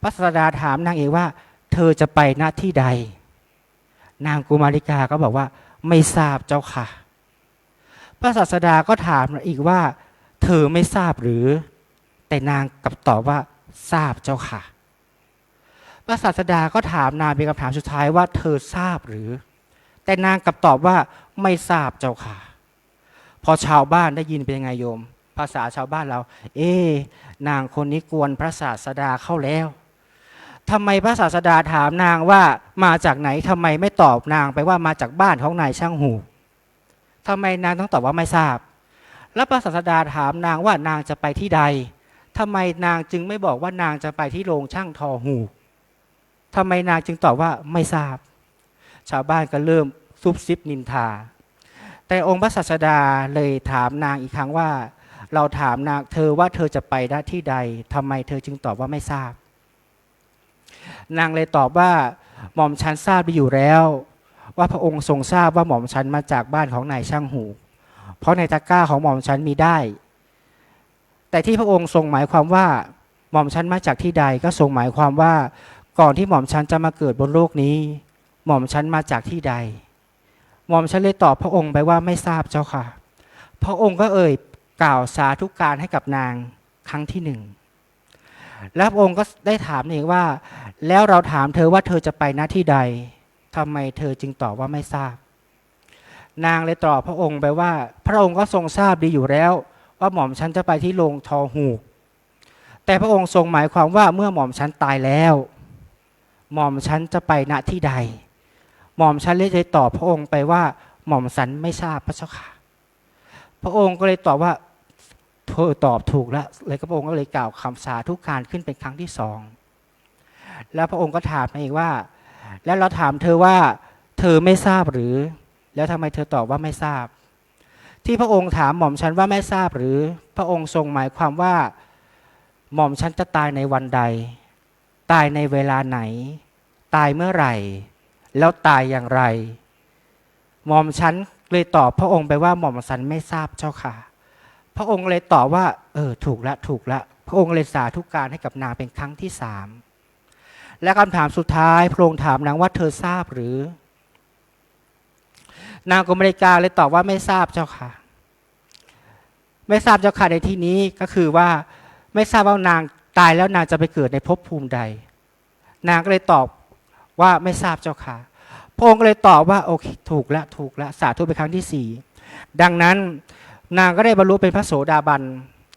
พระศาสดาถามนางเองว่าเธอจะไปณที่ใดนางกุมาริกาก็บอกว่าไม่ทราบเจ้าค่ะพระศาสดาก็ถามอีกว่าเธอไม่ทราบหรือแต่นางกลับตอบว่าทราบเจ้าค่ะพระศาสดาก็ถามนางเป็นคำถามสุดท้ายว่าเธอทราบหรือแต่นางกลับตอบว่าไม่ทราบเจ้าค่ะพอชาวบ้านได้ยินเป็นยังไงโยมภาษาชาวบ้านเรานางคนนี้กวนพระศาสดาเข้าแล้วทำไมพระศาสดาถามนางว่ามาจากไหนทำไมไม่ตอบนางไปว่ามาจากบ้านของนายช่างหูทำไมนางต้องตอบว่าไม่ทราบแล้วพระศาสดาถามนางว่านางจะไปที่ใดทำไมนางจึงไม่บอกว่านางจะไปที่โรงช่างทอหูทำไมนางจึงตอบว่าไม่ทราบชาวบ้านก็เริ่มซุบซิบนินทาแต่องค์พระศาสดาเลยถามนางอีกครั้งว่าเราถามนางเธอว่าเธอจะไปณที่ใดทำไมเธอจึงตอบว่าไม่ทราบนางเลยตอบว่าหม่อมฉันทราบดีอยู่แล้วว่าพระองค์ทรงทราบว่าหม่อมฉันมาจากบ้านของนายช่างหูเพราะในตะกร้าของหม่อมฉันมีได้แต่ที่พระองค์ทรงหมายความว่าหม่อมฉันมาจากที่ใดก็ทรงหมายความว่าก่อนที่หม่อมฉันจะมาเกิดบนโลกนี้หม่อมฉันมาจากที่ใดหม่อมฉันเลยตอบพระองค์ไปว่าไม่ทราบเจ้าค่ะพระองค์ก็กล่าวสาธุการให้กับนางครั้งที่หนึ่งแล้วพระองค์ก็ได้ถามเองว่าแล้วเราถามเธอว่าเธอจะไปณที่ใดทำไมเธอจึงตอบว่าไม่ทราบนางเลยตอบพระองค์ไปว่าพระองค์ก็ทรงทราบดีอยู่แล้วว่าหม่อมฉันจะไปที่โรงทอหูกแต่พระองค์ทรงหมายความว่าเมื่อหม่อมฉันตายแล้วหม่อมฉันจะไปณที่ใดหม่อมฉันเลยตอบพระองค์ไปว่าหม่อมฉันไม่ทราบพระเจ้าค่ะพระองค์ก็เลยตอบว่าเธอตอบถูกแล้วเลยพระองค์ก็เลยกล่าวคำสาธุการขึ้นเป็นครั้งที่สองแล้วพระองค์ก็ถามมาอีกว่าแล้วเราถามเธอว่าเธอไม่ทราบหรือแล้วทำไมเธอตอบว่าไม่ทราบที่พระองค์ถามหม่อมฉันว่าไม่ทราบหรือพระองค์ทรงหมายความว่าหม่อมฉันจะตายในวันใดตายในเวลาไหนตายเมื่อไหร่แล้วตายอย่างไรหม่อมฉันเลยตอบพระองค์ไปว่าหม่อมฉันไม่ทราบเจ้าค่ะพระองค์เลยตอบว่าถูกละพระองค์เลยสาธุการให้กับนางเป็นครั้งที่สามและคำถามสุดท้ายพระองค์ถามนางว่าเธอทราบหรือนางกุมาริกาเลยตอบว่าไม่ทราบเจ้าค่ะไม่ทราบเจ้าค่ะในที่นี้ก็คือว่าไม่ทราบว่านางตายแล้วนางจะไปเกิดในภพภูมิใดนางก็เลยตอบว่าไม่ทราบเจ้าค่ะพระองค์ก็เลยตอบว่าโอเคถูกแล้วสาธุเป็นครั้งที่สี่ดังนั้นนางก็ได้บรรลุเป็นพระโสดาบัน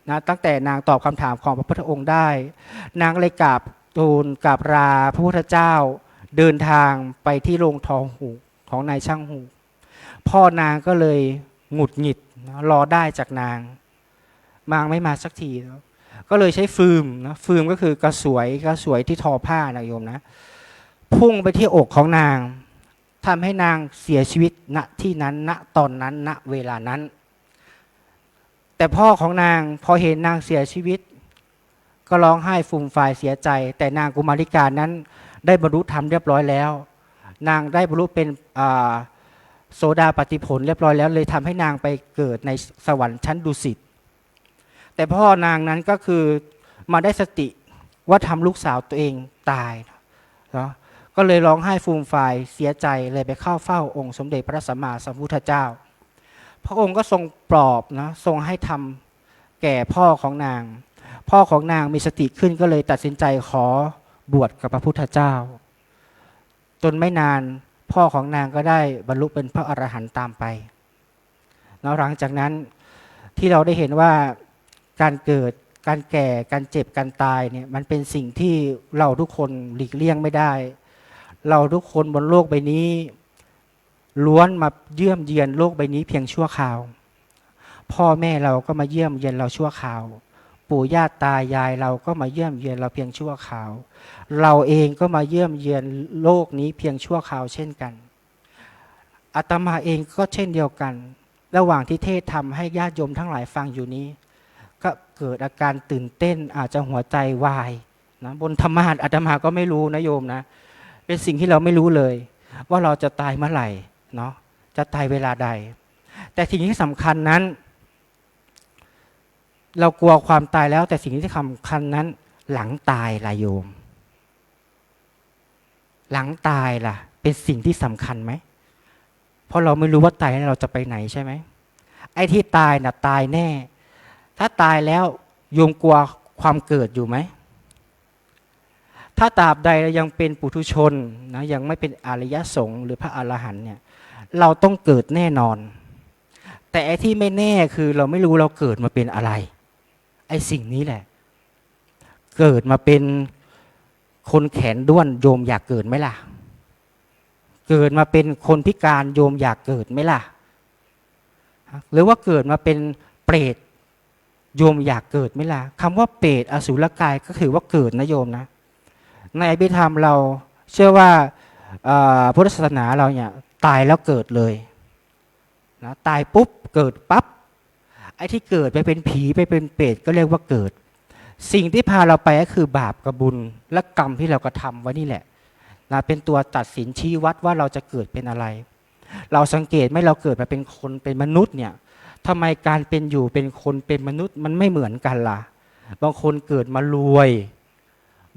นะตั้งแต่นางตอบคำถามของพระพุทธองค์ได้นางเลยกราบทูลกราบลาพระพุทธเจ้าเดินทางไปที่โรงทอหูของนายช่างหูพ่อนางก็เลยหงุดหงิดรอได้จากนางไม่มาสักทีก็เลยใช้ฟืมนะฟืมก็คือกระสวยที่ทอผ้านะโยมนะพุ่งไปที่อกของนางทำให้นางเสียชีวิตณที่นั้นณตอนนั้นณเวลานั้นแต่พ่อของนางพอเห็นนางเสียชีวิตก็ร้องไห้ฟูมฟายเสียใจแต่นางกุมาริกานั้นได้บรรลุธรรมเรียบร้อยแล้วนางได้บรรลุเป็นโสดาปัตติผลเรียบร้อยแล้วเลยทำให้นางไปเกิดในสวรรค์ชั้นดุสิตแต่พ่อนางนั้นก็คือมาได้สติว่าทำลูกสาวตัวเองตายเนาะก็เลยร้องไห้ฟูมฟายเสียใจเลยไปเข้าเฝ้าองค์สมเด็จพระสัมมาสัมพุทธเจ้าพระองค์ก็ทรงปลอบนะทรงให้ทำแก่พ่อของนางพ่อของนางมีสติขึ้นก็เลยตัดสินใจขอบวชกับพระพุทธเจ้าจนไม่นานพ่อของนางก็ได้บรรลุเป็นพระอรหันต์ตามไปแล้วหลังจากนั้น ที่เราได้เห็นว่าการเกิดการแก่การเจ็บการตายเนี่ยมันเป็นสิ่งที่เราทุกคนหลีกเลี่ยงไม่ได้ เราทุกคนบนโลกใบนี้ล้วนมาเยี่ยมเยียนโลกใบนี้เพียงชั่วคราวพ่อแม่เราก็มาเยี่ยมเยียนเราชั่วคราวปู่ย่าตายายเราก็มาเยี่ยมเยียนเราเพียงชั่วคราวเราเองก็มาเยี่ยมเยียนโลกนี้เพียงชั่วคราวเช่นกันอาตมาเองก็เช่นเดียวกันระหว่างที่เทศทำให้ญาติโยมทั้งหลายฟังอยู่นี้ก็เกิดอาการตื่นเต้นอาจจะหัวใจวายนะบนธรรมะอาตมาก็ไม่รู้นะโยมนะเป็นสิ่งที่เราไม่รู้เลยว่าเราจะตายเมื่อไหร่เนาะจะตายเวลาใดแต่สิ่งที่สำคัญนั้นเรากลัวความตายแล้วแต่สิ่งที่สำคัญนั้นหลังตายล่ะโยมหลังตายล่ะเป็นสิ่งที่สำคัญไหมเพราะเราไม่รู้ว่าตายแล้วเราจะไปไหนใช่ไหมไอ้ที่ตายน่ะตายแน่ถ้าตายแล้วโยมกลัวความเกิดอยู่ไหมถ้าตราบใดยังเป็นปุถุชนนะยังไม่เป็นอริยสงฆ์หรือพระอรหันต์เนี่ยเราต้องเกิดแน่นอนแต่ไอ้ที่ไม่แน่คือเราไม่รู้เราเกิดมาเป็นอะไรไอ้สิ่งนี้แหละเกิดมาเป็นคนแขนด้วนโยมอยากเกิดไหมล่ะเกิดมาเป็นคนพิการโยมอยากเกิดไหมล่ะหรือว่าเกิดมาเป็นเปรตโยมอยากเกิดไหมล่ะคำว่าเปรตอสุรกายก็คือว่าเกิดนะโยมนะในอภิธรรมเราเชื่อว่าพุทธศาสนาเราเนี่ยตายแล้วเกิดเลยนะตายปุ๊บเกิดปั๊บไอ้ที่เกิดไปเป็นผีไปเป็นเปรตก็เรียกว่าเกิดสิ่งที่พาเราไปก็คือบาปกับบุญและกรรมที่เรากระทำไว้นี่แหละนะเป็นตัวตัดสินชี้วัดว่าเราจะเกิดเป็นอะไรเราสังเกตไหมเราเกิดมาเป็นคนเป็นมนุษย์เนี่ยทำไมการเป็นอยู่เป็นคนเป็นมนุษย์มันไม่เหมือนกันล่ะบางคนเกิดมารวย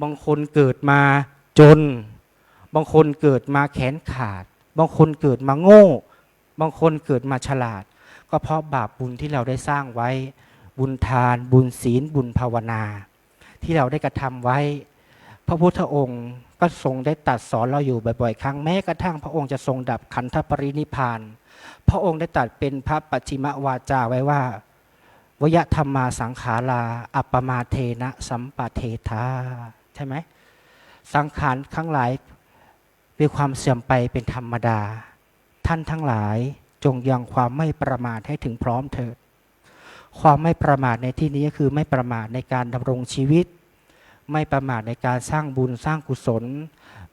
บางคนเกิดมาจนบางคนเกิดมาแขนขาดบางคนเกิดมาโง่บางคนเกิดมาฉลาดก็เพราะบาปบุญที่เราได้สร้างไว้บุญทานบุญศีลบุญภาวนาที่เราได้กระทำไว้พระพุทธองค์ก็ทรงได้ตรัสสอนเราอยู่บ่อยๆครั้งแม้กระทั่งพระองค์จะทรงดับขันธปรินิพพานพระองค์ได้ตรัสเป็นพระปัจฉิมวาจาไว้ว่าวยธรรมาสังขาราอัปปมาเทนะสัมปะเทธาใช่ไหมสังขารทั้งหลายมีความเสื่อมไปเป็นธรรมดาท่านทั้งหลายจงยังความไม่ประมาทให้ถึงพร้อมเถิดความไม่ประมาทในที่นี้ก็คือไม่ประมาทในการดำรงชีวิตไม่ประมาทในการสร้างบุญสร้างกุศล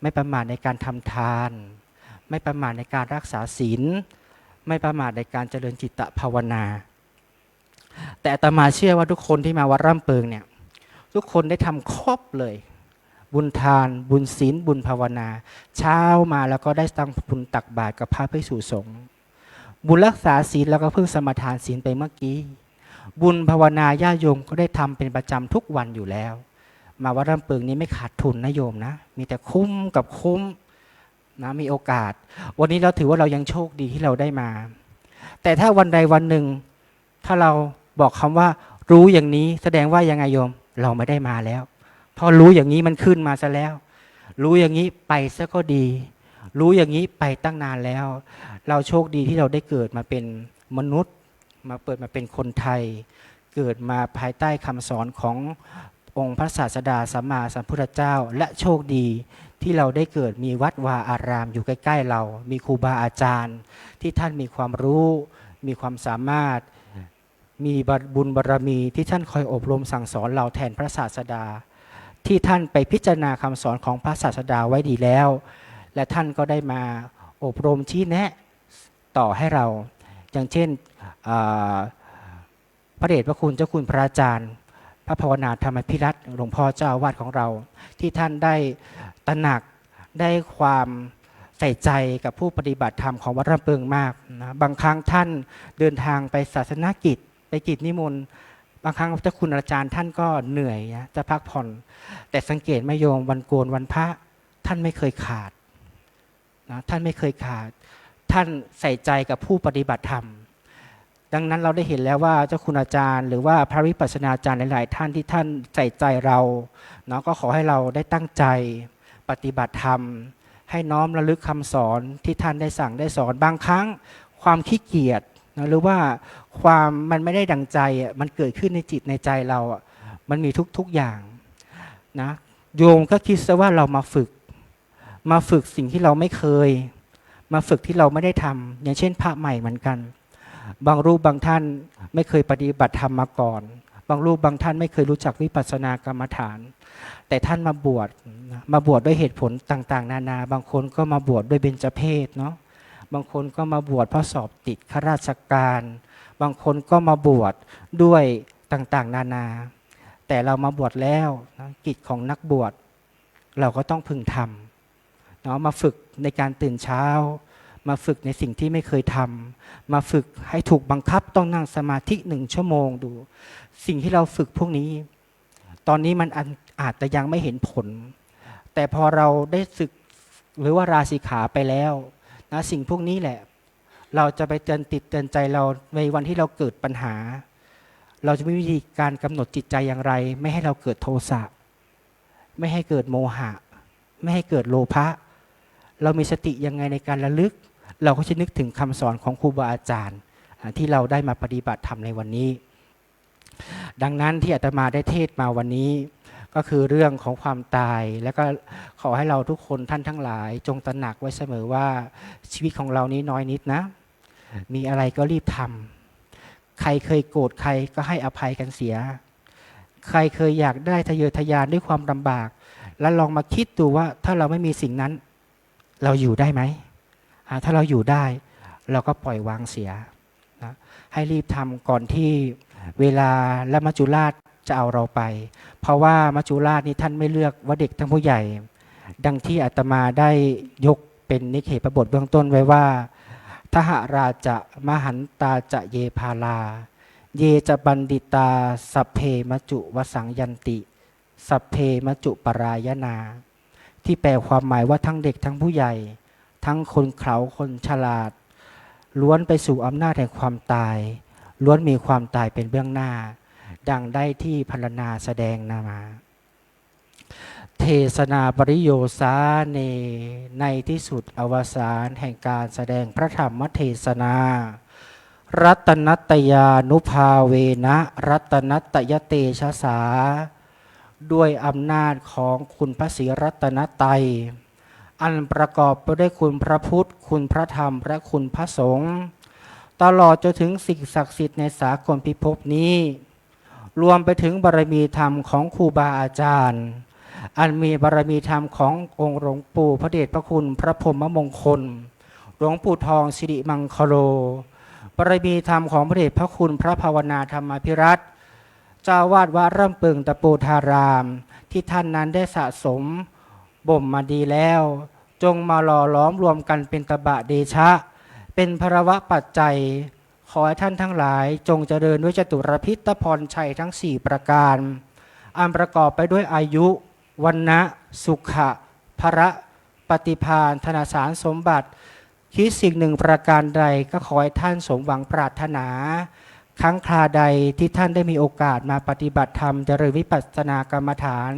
ไม่ประมาทในการทำทานไม่ประมาทในการรักษาศีลไม่ประมาทในการเจริญจิตภาวนาแต่อาตมาเชื่อว่าทุกคนที่มาวัดร่ำเปิงเนี่ยทุกคนได้ทำครบเลยบุญทานบุญศีลบุญภาวนาเช้ามาแล้วก็ได้ตั้งบุญตักบาตรกับพระภิกษุสงฆ์บุญรักษาศีลแล้วก็เพิ่งสมาทานศีลไปเมื่อกี้บุญภาวนาญาโยมก็ได้ทำเป็นประจำทุกวันอยู่แล้วมาวัดร่ำเปิงนี้ไม่ขาดทุนนะโยมนะมีแต่คุ้มกับคุ้มนะมีโอกาสวันนี้เราถือว่าเรายังโชคดีที่เราได้มาแต่ถ้าวันใดวันหนึ่งถ้าเราบอกคำว่ารู้อย่างนี้แสดงว่ายังไงโยมเราไม่ได้มาแล้วพอรู้อย่างนี้มันขึ้นมาซะแล้วรู้อย่างนี้ไปซะก็ดีรู้อย่างนี้ไปตั้งนานแล้วเราโชคดีที่เราได้เกิดมาเป็นมนุษย์มาเปิดมาเป็นคนไทยเกิดมาภายใต้คำสอนขององค์พระศาสดาสัมมาสัมพุทธเจ้าและโชคดีที่เราได้เกิดมีวัดวาอารามอยู่ใกล้ๆเรามีครูบาอาจารย์ที่ท่านมีความรู้มีความสามารถมีบุญบารมีที่ท่านคอยอบรมสั่งสอนเราแทนพระศาสดาที่ท่านไปพิจารณาคำสอนของพระศาสดาไว้ดีแล้วและท่านก็ได้มาอบรมชี้แนะต่อให้เราอย่างเช่นพระเดชพระคุณเจ้าคุณพระอาจารย์พระภาวนาธรรมพิรัตน์หลวงพ่อเจ้าอาวาสของเราที่ท่านได้ตระหนักได้ความใส่ใจกับผู้ปฏิบัติธรรมของวัดร่ำเปิงมากนะบางครั้งท่านเดินทางไปศาสนกิจไปกิจนิมนต์บางครั้งเจ้าคุณอาจารย์ท่านก็เหนื่อยนะจะพักผ่อนแต่สังเกตไม่โยมวันโกนวันพระท่านไม่เคยขาดนะท่านไม่เคยขาดท่านใส่ใจกับผู้ปฏิบัติธรรมดังนั้นเราได้เห็นแล้วว่าเจ้าคุณอาจารย์หรือว่าพระวิปัสสนาจารย์หลายๆท่านที่ท่านใส่ใจเราเนาะก็ขอให้เราได้ตั้งใจปฏิบัติธรรมให้น้อมระลึกคำสอนที่ท่านได้สั่งได้สอนบางครั้งความขี้เกียจ นะหรือว่าความมันไม่ได้ดังใจมันเกิดขึ้นในจิตในใจเรามันมีทุกอย่างนะโยมก็คิดซะว่าเรามาฝึกสิ่งที่เราไม่เคยมาฝึกที่เราไม่ได้ทำอย่างเช่นพระใหม่เหมือนกันบางรูปบางท่านไม่เคยปฏิบัติธรรมมาก่อนบางรูปบางท่านไม่เคยรู้จักวิปัสสนากรรมฐานแต่ท่านมาบวชด้วยเหตุผลต่างๆนานาบางคนก็มาบวชด้วยเบญจเพศเนาะบางคนก็มาบวชเพราะสอบติดข้าราชการบางคนก็มาบวชด้วยต่างๆนานาแต่เรามาบวชแล้วนะกิจของนักบวชเราก็ต้องพึงทำเนาะมาฝึกในการตื่นเช้ามาฝึกในสิ่งที่ไม่เคยทำมาฝึกให้ถูกบังคับต้องนั่งสมาธิ1 ชั่วโมงดูสิ่งที่เราฝึกพวกนี้ตอนนี้มันอาจจะยังไม่เห็นผลแต่พอเราได้ศึกหรือว่าราศีขาไปแล้วนะสิ่งพวกนี้แหละเราจะไปเตือนใจเราในวันที่เราเกิดปัญหาเราจะมีวิธีการกำหนดจิตใจอย่างไรไม่ให้เราเกิดโทสะไม่ให้เกิดโมหะไม่ให้เกิดโลภะเรามีสติยังไงในการระลึกเราก็จะนึกถึงคำสอนของครูบาอาจารย์ที่เราได้มาปฏิบัติธรรมในวันนี้ดังนั้นที่อาตมาได้เทศมาวันนี้ก็คือเรื่องของความตายแล้วก็ขอให้เราทุกคนท่านทั้งหลายจงตระหนักไว้เสมอว่าชีวิตของเรานี้น้อยนิดนะมีอะไรก็รีบทำใครเคยโกรธใครก็ให้อภัยกันเสียใครเคยอยากได้ทะเยอทะยานด้วยความลำบากแล้วลองมาคิดดูว่าถ้าเราไม่มีสิ่งนั้นเราอยู่ได้ไหมถ้าเราอยู่ได้เราก็ปล่อยวางเสียนะให้รีบทำก่อนที่เวลาและมัจจุราชจะเอาเราไปเพราะว่ามัจจุราชนี้ท่านไม่เลือกว่าเด็กทั้งผู้ใหญ่ดังที่อาตมาได้ยกเป็นนิเคปบทเบื้องต้นไว้ว่าทหราจะมหันตาจะเยพาลาเยจะบัณฑิตาสัพเพมัจจุวสังยันติสัพเพมัจจุปรายนาที่แปลความหมายว่าทั้งเด็กทั้งผู้ใหญ่ทั้งคนเขลาคนฉลาดล้วนไปสู่อำนาจแห่งความตายล้วนมีความตายเป็นเบื้องหน้าดังได้ที่พรรณนาแสดงนามาเทศนาปริโยสาเนในที่สุดอวสานแห่งการแสดงพระธรรมเทศนารัตนัตยานุภาเวนะรัตนัตยเตชะสาด้วยอำนาจของคุณพระศรีรัตนตรัยอันประกอบไปด้วยคุณพระพุทธคุณพระธรรมและคุณพระสงฆ์ตลอดจนถึงสิ่งศักดิ์สิทธิ์ในสากลพิภพนี้รวมไปถึงบารมีธรรมของครูบาอาจารย์อันมีบารมีธรรมขององค์หลวงปู่พระเดชพระคุณพระพรหมมงคลหลวงปู่ทองสิริมังคโลบารมีธรรมของพระเดชพระคุณพระภาวนาธรรมภิรัตน์เจ้าวาดวัดร่ำปึงตะปูธารามที่ท่านนั้นได้สะสมบ่มมาดีแล้วจงมาหล่อล้อมรวมกันเป็นตบะเดชะเป็นภรวะปัจจัยขอให้ท่านทั้งหลายจงเจริญด้วยจตุรพิธพรชัยทั้ง4ประการอันประกอบไปด้วยอายุวันนะสุขะภระปฏิภาณธนสารสมบัติคิดสิ่งหนึ่งประการใดก็ขอให้ท่านสมหวังปรารถนาครั้งคราใดที่ท่านได้มีโอกาสมาปฏิบัติธรรมเจริญวิปัสสนากรรมฐาน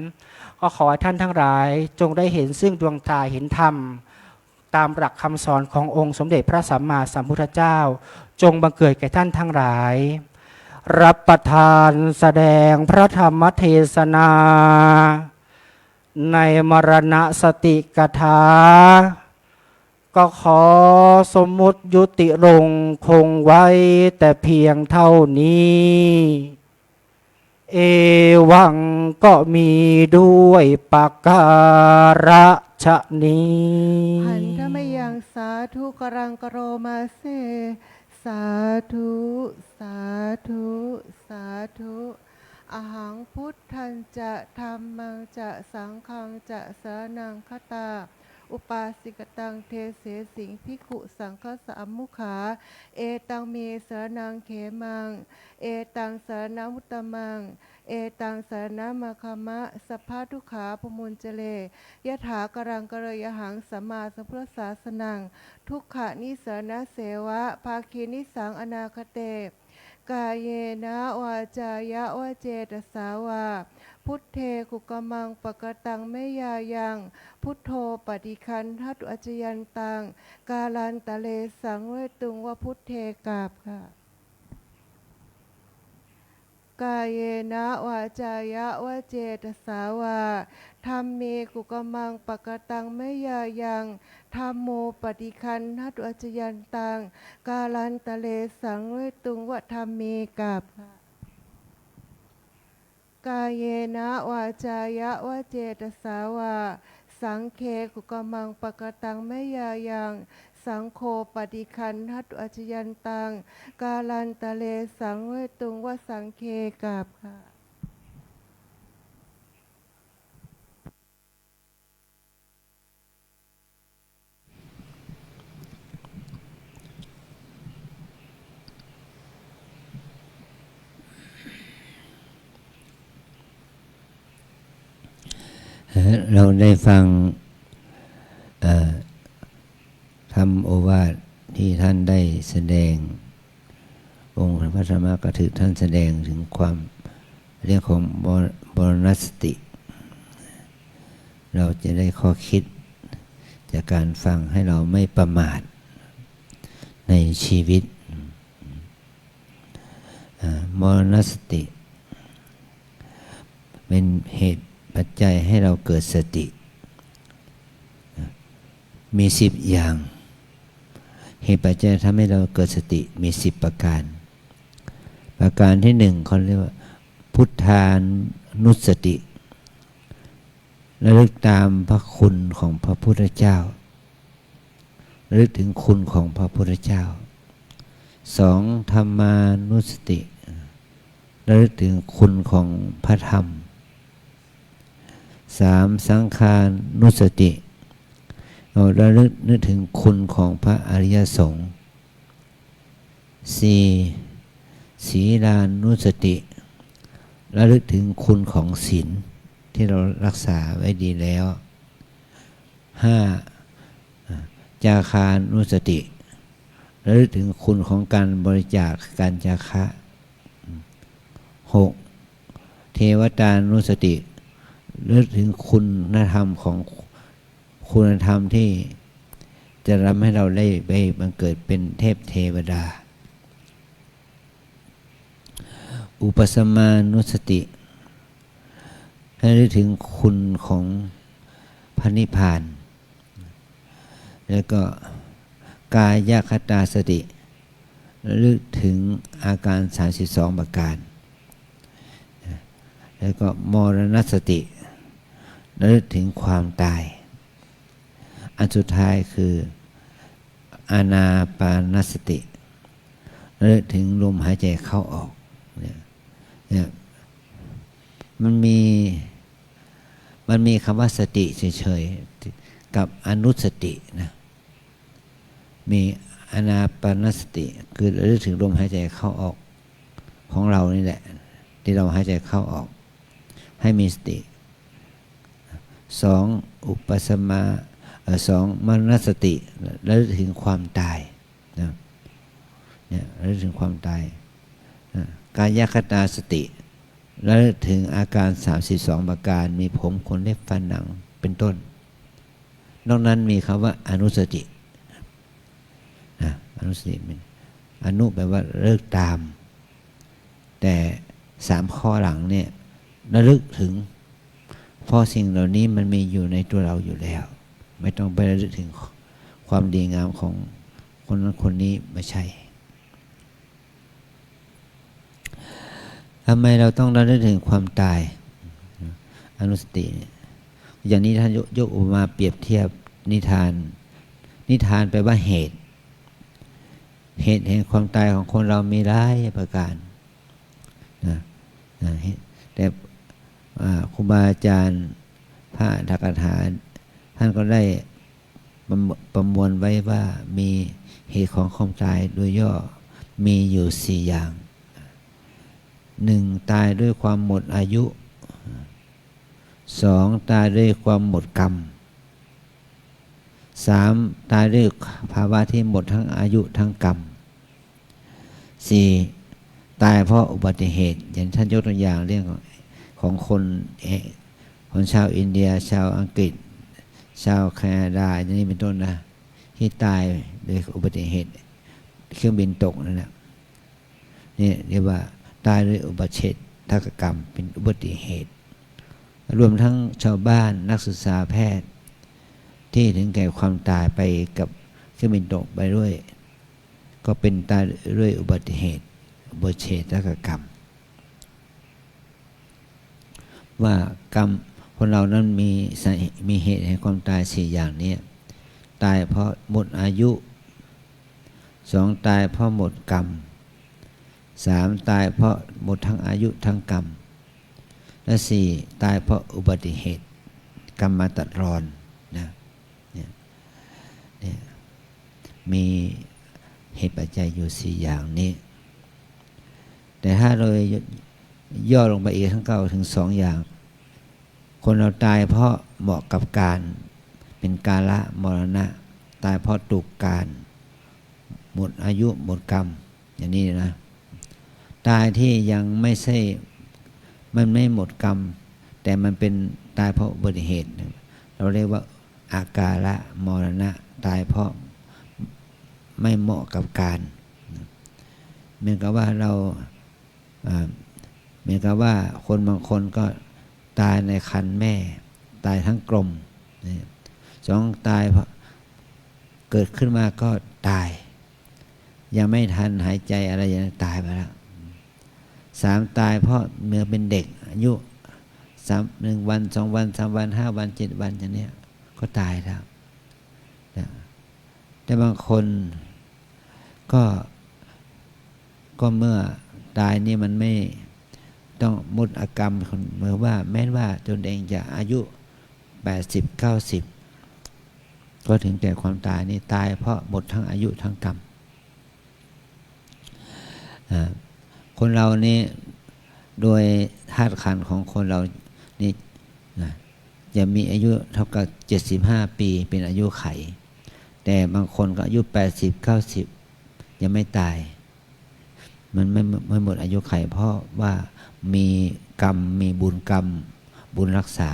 ก็ขอให้ท่านทั้งหลายจงได้เห็นซึ่งดวงตาเห็นธรรมตามหลักคำสอนขององค์สมเด็จพระสัมมาสัมพุทธเจ้าจงบังเกิดแก่ท่านทั้งหลายรับประทานแสดงพระธรรมเทศนาในมรณสติกถาก็ขอสมมุติยุติลงคงไว้แต่เพียงเท่านี้เอวังก็มีด้วยปากการะชะนี้หันธมยังสาธุกรังกโรมาเซสาธุสาธุสาธุอหังพุทธังจะธัมมังจะสังฆังจะสรณังคตาอุปาสิกตังเทเสสิงภิกขุสังฆสามมุขาเอตังเมสรณังเขมังเอตังสรณมุตตมังเอตังสรณมาคามะสัพพะทุกขาภมุญเจเลยะถากรังกะเรยหังสัมมาสัมพุทธศาสนังทุกขะนิสรณเสวะภาคีนิสังอนาคเตกายเยนะวาจายะวะเจตสาวา พุทเทกุกมังปะกตังเมยายังพุทโธปฏิคันทัตุอัจจยันตังกาลันตะเลสังเวตุงวพุทเทกาบค่ะกายเยนะวาจายะวะเจตสาวาธัมเมกุกมังปะกตังเมยายังธัมโมปฏิคันทัตุอัจจยันตังกาลันตะเลสังเวตุงวธัมเมกาบค่ะกายเยนะวาจายะวะเจตสาวาสังเคกุกมังปะกตังเมยายังสังโฆปฏิคันทัตุอัจจยันตังกาลันตะเลสังเวตุงวสังเคกาบค่ะเราได้ฟังธรรมโอวาทที่ท่านได้แสดงองค์พระธรรมกถึกท่านแสดงถึงความเรื่องของบรณสติเราจะได้ข้อคิดจากการฟังให้เราไม่ประมาทในชีวิตมรณสติเป็นเหตุปัจจัยให้เราเกิดสติมี10อย่างเหตุปัจจัยทำให้เราเกิดสติมี10ประการประการที่1เขาเรียกว่าพุทธานุสติระลึกตามพระคุณของพระพุทธเจ้าระลึกถึงคุณของพระพุทธเจ้า2ธรรมานุสติระลึกถึงคุณของพระธรรม3สังฆานุสติเราระลึกนึกถึงคุณของพระอริยสงฆ์4ศีลานุสติระลึกถึงคุณของศีลที่เรารักษาไว้ดีแล้ว5จาคานุสติระลึกถึงคุณของการบริจาคการจาคะ6เทวตานุสติระลึกถึงคุณธรรมของคุณธรรมที่จะทำให้เราได้ไปบังเกิดเป็นเทพเทวดาอุปสมานุสติให้ระลึกถึงคุณของพระนิพพานแล้วก็กายคตาสติระลึกถึงอาการ32ประการแล้วก็มรณสติระลึกถึงความตายอันสุดท้ายคืออานาปานสติระลึกถึงลมหายใจเข้าออกเนี่ยมันมีคำว่าสติเฉยๆกับอนุสตินะมีอานาปานสติคือระลึกถึงลมหายใจเข้าออกของเรานี่แหละที่เราหายใจเข้าออกให้มีสติ2อุปสมา2มรณสติระลึกถึงความตายนะเนี่ยระลึกถึงความตายกายคตาสติระลึกถึงอาการ32ประการมีผมขนเล็บฟันหนังเป็นต้นนอกนั้นมีคำว่าอนุสติอนุสติอนุแปลว่าระลึกตามแต่3ข้อหลังเนี่ยระลึกถึงเพราะสิ่งเหล่านี้มันมีอยู่ในตัวเราอยู่แล้วไม่ต้องไประลึกถึงความดีงามของคนนั้นคนนี้ไม่ใช่ทำไมเราต้องระลึกถึงความตายอนุสติอย่างนี้ท่านยกอุปมาเปรียบเทียบนิทานแปลว่าเหตุแห่งความตายของคนเรามีหลายประการแต่ครูบาอาจารย์พระอัฏฐกถาท่านก็ได้ประมวลไว้ว่ามีเหตุของความตายโดยย่อมีอยู่4อย่าง1ตายด้วยความหมดอายุ2ตายด้วยความหมดกรรม3ตายด้วยภาวะที่หมดทั้งอายุทั้งกรรม4ตายเพราะอุบัติเหตุอย่างท่านยกตัวอย่างเรื่อง ของคนชาวอินเดียชาวอังกฤษชาวแคนาดาอย่างนี้เป็นต้นนะที่ตายโดยอุบัติเหตุเครื่องบินตกนั่นแหละนี่เรียกว่าตายด้วยอุบัติเหตุทางกรรมเป็นอุบัติเหตุรวมทั้งชาวบ้านนักศึกษาแพทย์ที่ถึงแก่ความตายไปกับเครื่องบินตกไปด้วย ก็เป็นตายด้วยอุบัติเหตุทางกรรมว่ากรรมคนเรานั้นมีเหตุแห่งความตาย4อย่างนี้ตายเพราะหมดอายุ2ตายเพราะหมดกรรม3ตายเพราะหมดทั้งอายุทั้งกรรมและ4ตายเพราะอุบัติเหตุกรรมมาตัดรอนนะเนี่ยมีเหตุปัจจัยอยู่4อย่างนี้แต่ถ้าเราย่อลงไปอีกทั้ง9ถึง2อย่างคนเราตายเพราะเหมาะกับการเป็นกาละมรณะตายเพราะถูกการหมดอายุหมดกรรมอย่างนี้นะตายที่ยังไม่ใช่มันไม่หมดกรรมแต่มันเป็นตายเพราะอุบัติเหตุเราเรียกว่าอากาละมรณะตายเพราะไม่เหมาะกับการเหมือนกับว่าเหมือนกับว่าคนบางคนก็ตายในครรภ์แม่ตายทั้งกลม2ตายเพราะเกิดขึ้นมาก็ตายยังไม่ทันหายใจอะไรอย่างนั้นตายไปแล้ว3ตายเพราะเมื่อเป็นเด็กอายุ1วัน2วัน3วัน5วัน7วันอย่างนี้ก็ตายแล้วแต่บางคนก็เมื่อตายนี่มันไม่ต้องหมดอากรรมเหมือนว่าแม้ว่าตนเองจะอายุ80-90ก็ถึงแก่ความตายนี่ตายเพราะหมดทั้งอายุทั้งกรรมคนเรานี่โดยธาตุขันธ์ของคนเรานี่จะมีอายุเท่ากับ75ปีเป็นอายุไขแต่บางคนก็อายุ80-90ยังไม่ตายมันไม่หมดอายุไขเพราะว่ามีกรรมมีบุญกรรมบุญรักษา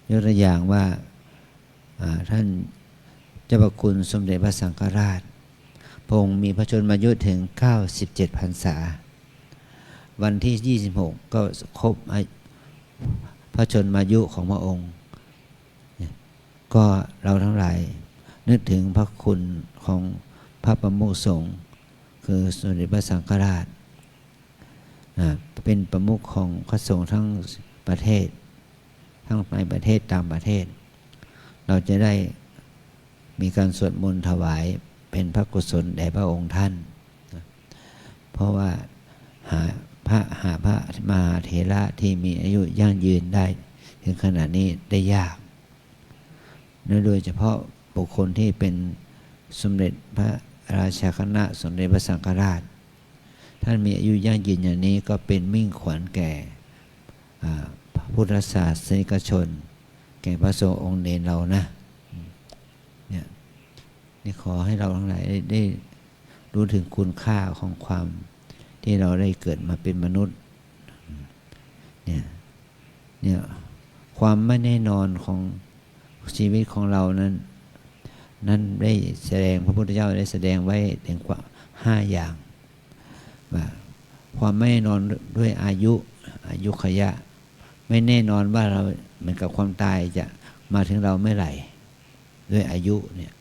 ยกตัวอย่างว่าท่านเจ้าพระคุณสมเด็จพระสังฆราชพระองค์มีพระชนมายุถึง97พรรษาวันที่26ก็ครบพระชนมายุของพระองค์ก็เราทั้งหลายนึกถึงพระคุณของพระประมุขสงฆ์คือสมเด็จพระสังฆราชเป็นประมุขของพระสงฆ์ทั้งประเทศทั้งในประเทศต่างประเทศเราจะได้มีการสวดมนต์ถวายเป็นพระกุศลแด่พระองค์ท่านเพราะว่าหาพระมหาเถระที่มีอายุยั่งยืนได้ถึงขนาดนี้ได้ยากโดยเฉพาะบุคคลที่เป็นสมเด็จพระราชาคณะสมเด็จพระสังฆราชท่านมีอายุยั่งยืนอย่างนี้ก็เป็นมิ่งขวัญแก่พุทธศาสนิกชนแก่พระสงฆ์องค์เนรเรานะเนี่ยนี่ขอให้เราทั้งหลายได้รู้ถึงคุณค่าของความที่เราได้เกิดมาเป็นมนุษย์เนี่ยความไม่แน่นอนของชีวิตของเรานั้นได้แสดงพระพุทธเจ้าได้แสดงไว้ถึงกว่า5อย่างว่าความไม่แน่นอนด้วยอายุขยะไม่แน่นอนว่าเราเหมือนกับความตายจะมาถึงเราเมื่อไหร่ด้วยอายุเนี่ย2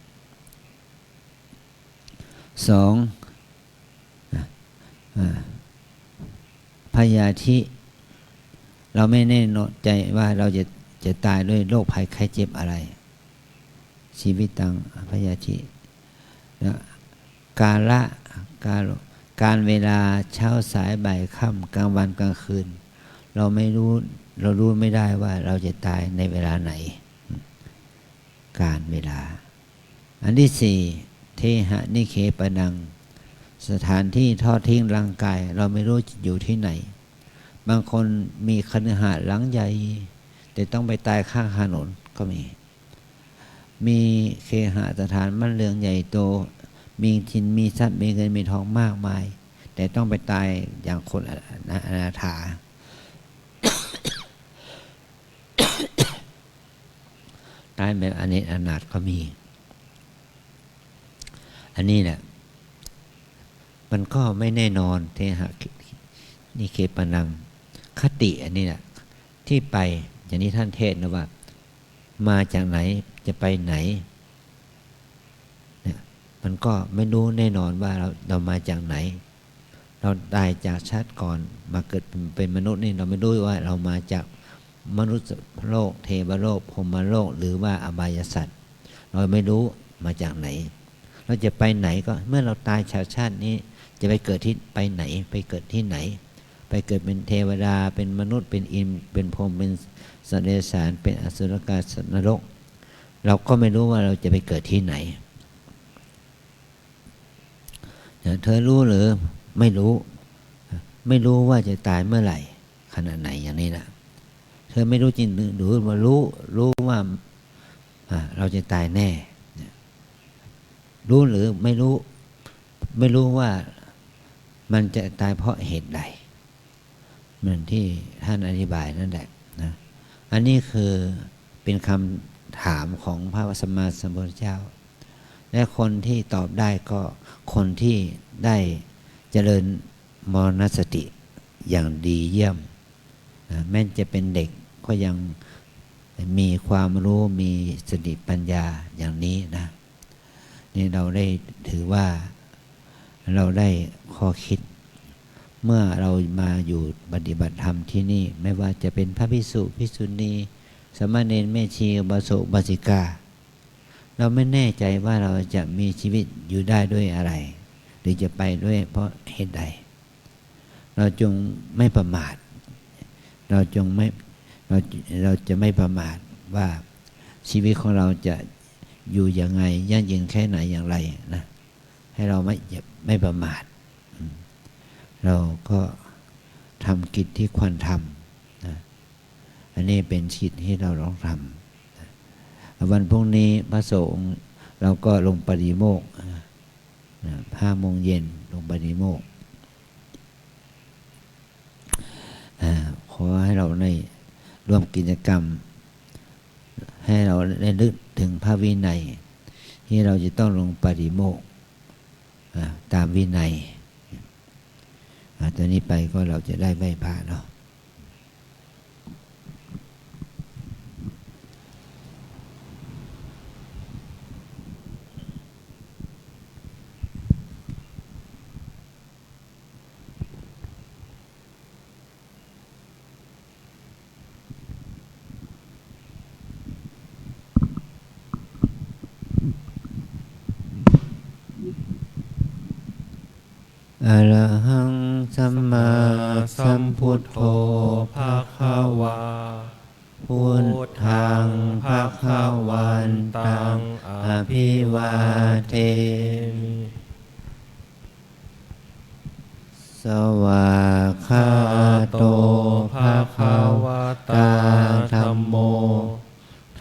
พยาธิเราไม่แน่นอนใจว่าเราจะตายด้วยโรคภัยไข้เจ็บอะไรชีวิตตังพยาธิการเวลาเช้าสายบ่ายค่ำกลางวันกลางคืนเรารู้ไม่ได้ว่าเราจะตายในเวลาไหนการเวลาอันที่4เทหะนิเคปนังสถานที่ทอดทิ้งร่างกายเราไม่รู้อยู่ที่ไหนบางคนมีคฤหาสน์หลังใหญ่แต่ต้องไปตายข้างถนนก็มีเคหสถานมั่นเรืองใหญ่โตมีทินมีทรัพย์มีเงินมีทองมากมาย แต่ต้องไปตายอย่างคนอนาถา ตายแบบอเนกอนาถก็มี อันนี้แหละมันก็ไม่แน่นอนเทหะนิเคปนังคติอันนี้แหละที่ไปอย่างนี้ท่านเทศนะว่ามาจากไหนจะไปไหนเนี่ยมันก็ไม่รู้แน่นอนว่าเรามาจากไหน เราตายจากชาติก่อนมาเกิดเป็นมนุษย์นี่เราไม่รู้ว่าเรามาจากมนุษย์โลกเทวโลกพรหมโลกหรือว่าอบายสัตว์เราไม่รู้มาจากไหนเราจะไปไหนก็เมื่อเราตายชาตินี้จะไปเกิดที่ไปไหนไปเกิดที่ไหนไปเกิดเป็นเทวดาเป็นมนุษย์เป็นอินทร์เป็นพรหมเป็นสัตว์เดรัจฉานเป็นอสุรกายสัตว์นรกเราก็ไม่รู้ว่าเราจะไปเกิดที่ไหนเธอรู้หรือไม่รู้ว่าจะตายเมื่อไหร่ขณะไหนอย่างนี้นะเธอไม่รู้จริงหรือว่ารู้ว่าเราจะตายแน่รู้หรือไม่รู้ว่ามันจะตายเพราะเหตุใดเหมือนที่ท่านอธิบายนั่นแหละนะอันนี้คือเป็นคำถามของพระสัมมาสัมพุทธเจ้าและคนที่ตอบได้ก็คนที่ได้เจริญมรณสติอย่างดีเยี่ยมนะแม้จะเป็นเด็กก็ยังมีความรู้มีสติปัญญาอย่างนี้นะนี่เราได้ถือว่าเราได้ข้อคิดเมื่อเรามาอยู่ปฏิบัติธรรมที่นี่ไม่ว่าจะเป็นพระภิกษุภิกษุณีสามเณรแม่ชีอุบาสกอุบาสิกาเราไม่แน่ใจว่าเราจะมีชีวิตอยู่ได้ด้วยอะไรหรือจะไปด้วยเพราะเหตุใดเราจงไม่ประมาทเราจะไม่ประมาทว่าชีวิตของเราจะอยู่ยังไงยั่งยืนแค่ไหนอย่างไรนะให้เราไม่ประมาทเราก็ทำกิจที่ควรทำนะอันนี้เป็นกิจที่เราต้องทำนะวันพรุ่งนี้พระสงฆ์เราก็ลงปฏิโมกข์นะ5 โมงเย็นลงปฏิโมกข์ขอให้เราได้ร่วมกิจกรรมให้เราได้นึกถึงพระวินัยที่เราจะต้องลงปฏิโมกข์ตามวินัยตอนนี้ไปก็เราจะได้ไหว้พระเนาะอะระหังสัมมาสัมพุทโธภะคะวาพุทธังภะคะวันตังอภิวาเทมิสวากขาโตภะคะวะตาธัมโม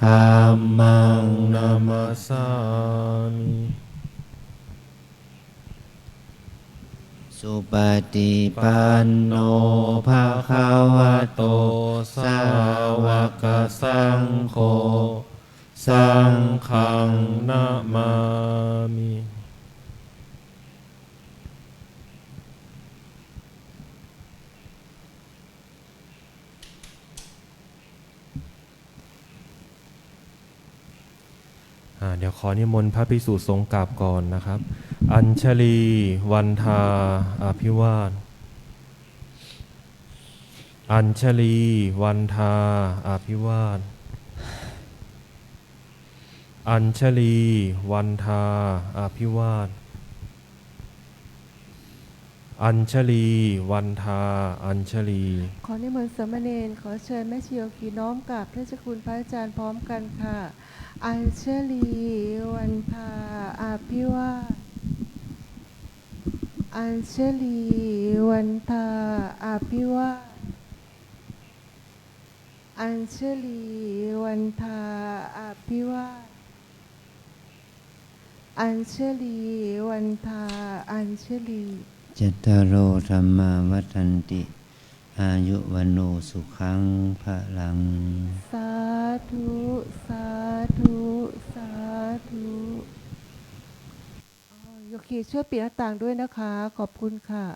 ธัมมังนามัสสามิสุปฏิปันโนภะคะวะโตสาวกสังโฆสังฆังนะมามิเดี๋ยวขอนิมนต์พระภิกษุสงฆ์กราบก่อนนะครับ อัญชลีวันทาอภิวาทอัญชลีวันทาอภิวาทอัญชลีวันทาอภิวาทอัญชลีวันทาอัญชลีขอนิมนต์สามเณรขอเชิญแม่ชีโยคีน้อมกราบพระเจ้าคุณพระอาจารย์พร้อมกันค่ะอัญชลีวันทาอภิวาทอัญชลีวันทาอภิวาทอัญชลีวันทาอภิวาทอัญชลีวันทาอัญชลี จตารโอธรรมาวัฏันติ อายุวันโนสุขังพลัง สาธุ สาธุ สาธุโยคีช่วยปิดหน้าต่างด้วยนะคะ ขอบคุณค่ะ